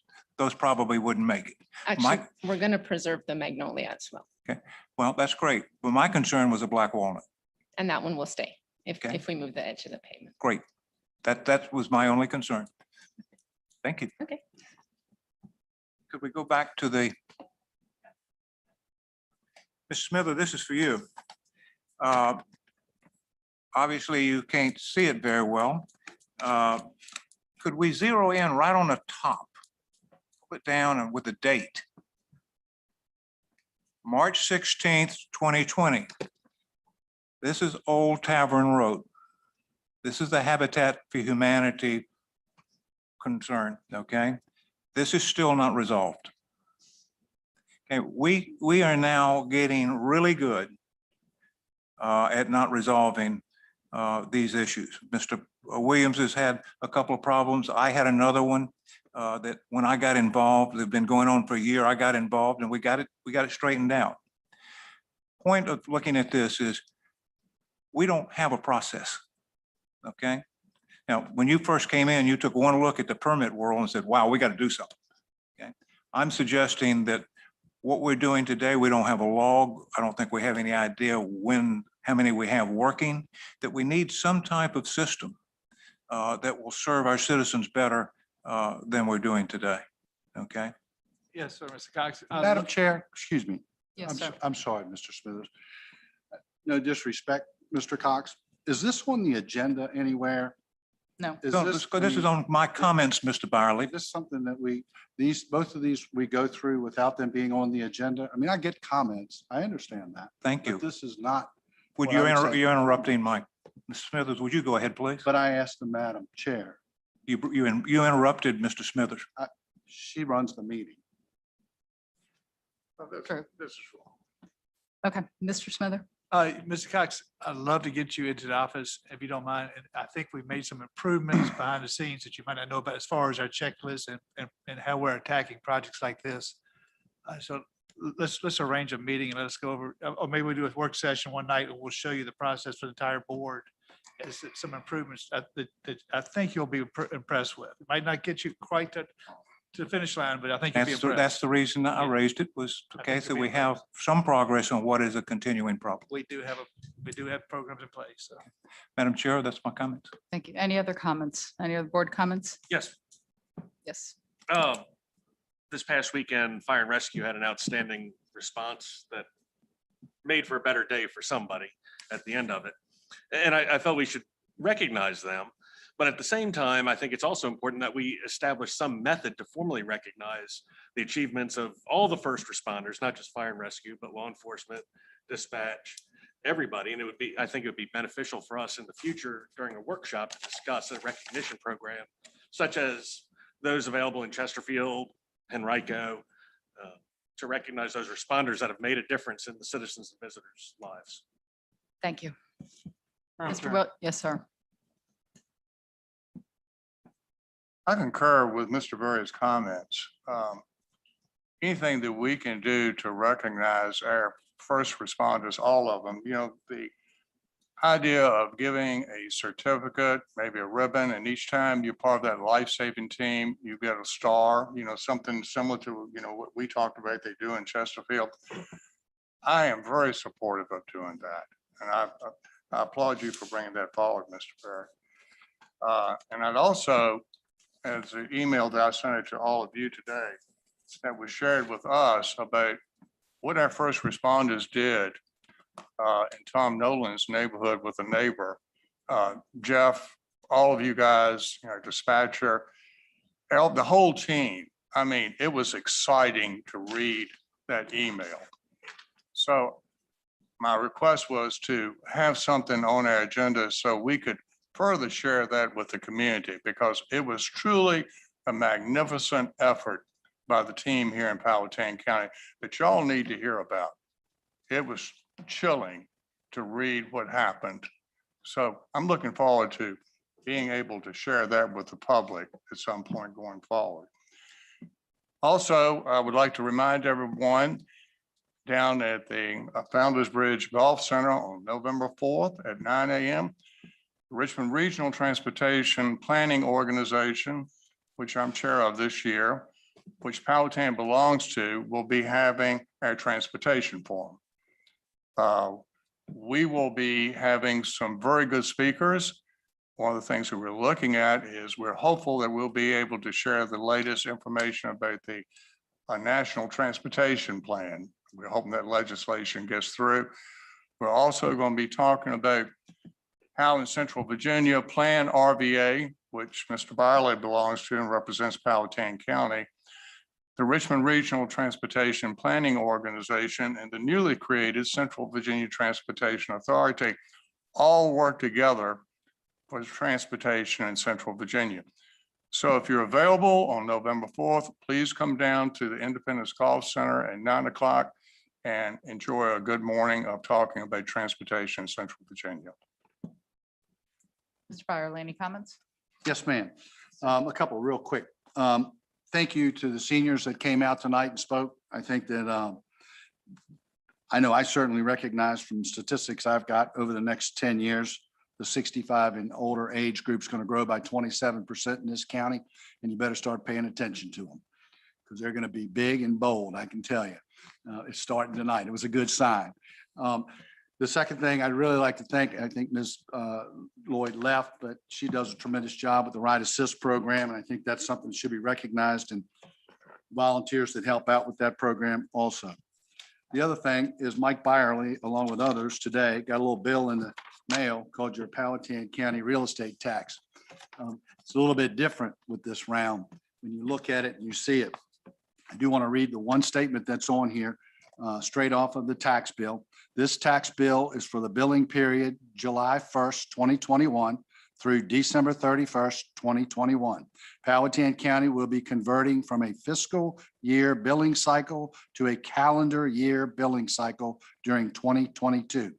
probably wouldn't make it. Actually, we're going to preserve the magnolia as well. Okay, well, that's great. But my concern was a black walnut. And that one will stay Okay. if we move the edge of the pavement. Great. That was my only concern. Thank you. Okay. Could we go back to the Ms. Smither, this is for you. Obviously, you can't see it very well. Could we zero in right on the top? Put down and with the date. March 16th, 2020. This is Old Tavern Road. This is the Habitat for Humanity concern, okay? This is still not resolved. Okay, we are now getting really good at not resolving these issues. Mr. Williams has had a couple of problems. I had another one that when I got involved, they've been going on for a year. I got involved and we got it straightened out. Point of looking at this is we don't have a process. Okay. Now, when you first came in, you took one look at the permit world and said, wow, we got to do something. Okay. I'm suggesting that what we're doing today, we don't have a log. I don't think we have any idea how many we have working, that we need some type of system that will serve our citizens better than we're doing today. Okay. Yes, sir, Mr. Cox. Madam Chair, excuse me. Yes, sir. I'm sorry, Mr. Smithers. No disrespect, Mr. Cox. Is this on the agenda anywhere? No. Is This is on my comments, Mr. Byerly. Is this something that both of these we go through without them being on the agenda? I mean, I get comments. I understand that. Thank you. But this is not. Would what you I would say. you're interrupting Mike. Mr. Smithers, would you go ahead, please? But I asked the Madam Chair. You interrupted Mr. Smithers. She runs the meeting. This is wrong. Okay, Mr. Smither. Mr. Cox, I'd love to get you into the office if you don't mind. And I think we've made some improvements behind the scenes that you might not know about as far as our checklist and how we're attacking projects like this. So let's arrange a meeting and let us go over, or maybe we do a work session one night and we'll show you the process for the entire board. It's some improvements that I think you'll be impressed with. It might not get you quite to the finish line, but I think you'll be That's impressed. the reason that I Yeah. raised it, was I okay, think so you'll be we have some progress on what is a continuing problem. We do have programs in place, so. Madam Chair, that's my comment. Thank you. Any other comments? Any other board comments? Yes. Yes. This past weekend, Fire and Rescue had an outstanding response that made for a better day for somebody at the end of it. And I felt we should recognize them. But at the same time, I think it's also important that we establish some method to formally recognize the achievements of all the first responders, not just fire and rescue, but law enforcement, dispatch, everybody. And I think it would be beneficial for us in the future during a workshop to discuss a recognition program, such as those available in Chesterfield, Henrico, to recognize those responders that have made a difference in the citizens and visitors' lives. Thank you. Madam Mr. Chair. Will, yes, sir. I concur with Mr. Berry's comments. Anything that we can do to recognize our first responders, all of them, the idea of giving a certificate, maybe a ribbon, and each time you're part of that life-saving team, you get a star, something similar to, what we talked about they do in Chesterfield. I am very supportive of doing that. And I applaud you for bringing that forward, Mr. Berry. And I'd also, as the email that I sent it to all of you today, that was shared with us about what our first responders did in Tom Nolan's neighborhood with a neighbor. Jeff, all of you guys, dispatcher, the whole team. I mean, it was exciting to read that email. So my request was to have something on our agenda so we could further share that with the community, because it was truly a magnificent effort by the team here in Powhatan County that y'all need to hear about. It was chilling to read what happened. So I'm looking forward to being able to share that with the public at some point going forward. Also, I would like to remind everyone down at the Founders Bridge Golf Center on November 4th at 9 a.m., Richmond Regional Transportation Planning Organization, which I'm chair of this year, which Palatine belongs to, will be having our transportation forum. We will be having some very good speakers. One of the things that we're looking at is we're hopeful that we'll be able to share the latest information about the National Transportation Plan. We're hoping that legislation gets through. We're also going to be talking about how in Central Virginia Plan RVA, which Mr. Byerly belongs to and represents Powhatan County, the Richmond Regional Transportation Planning Organization, and the newly created Central Virginia Transportation Authority all work together for transportation in Central Virginia. So if you're available on November 4th, please come down to the Independence Golf Center at 9 o'clock and enjoy a good morning of talking about transportation in Central Virginia. Mr. Byerly, any comments? Yes, ma'am. A couple real quick. Thank you to the seniors that came out tonight and spoke. I think that I know I certainly recognize from statistics I've got over the next 10 years, the 65 and older age group is going to grow by 27% in this county, and you better start paying attention to them because they're going to be big and bold, I can tell you. It's starting tonight. It was a good sign. The second thing I'd really like to thank, I think Ms. Lloyd left, but she does a tremendous job with the Ride Assist program. And I think that's something that should be recognized, and volunteers that help out with that program also. The other thing is Mike Byerly, along with others today, got a little bill in the mail called your Powhatan County real estate tax. It's a little bit different with this round. When you look at it and you see it, I do want to read the one statement that's on here straight off of the tax bill. This tax bill is for the billing period July 1st, 2021 through December 31st, 2021. Powhatan County will be converting from a fiscal year billing cycle to a calendar year billing cycle during 2022.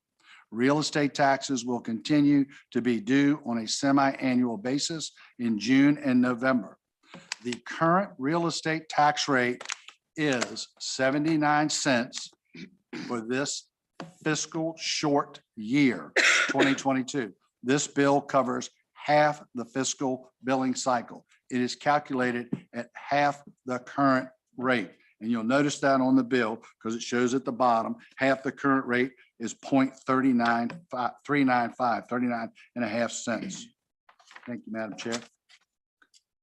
Real estate taxes will continue to be due on a semi-annual basis in June and November. The current real estate tax rate is 79 cents for this fiscal short year, 2022. This bill covers half the fiscal billing cycle. It is calculated at half the current rate. And you'll notice that on the bill because it shows at the bottom, half the current rate is 0.395, 39.5 cents. Thank you, Madam Chair.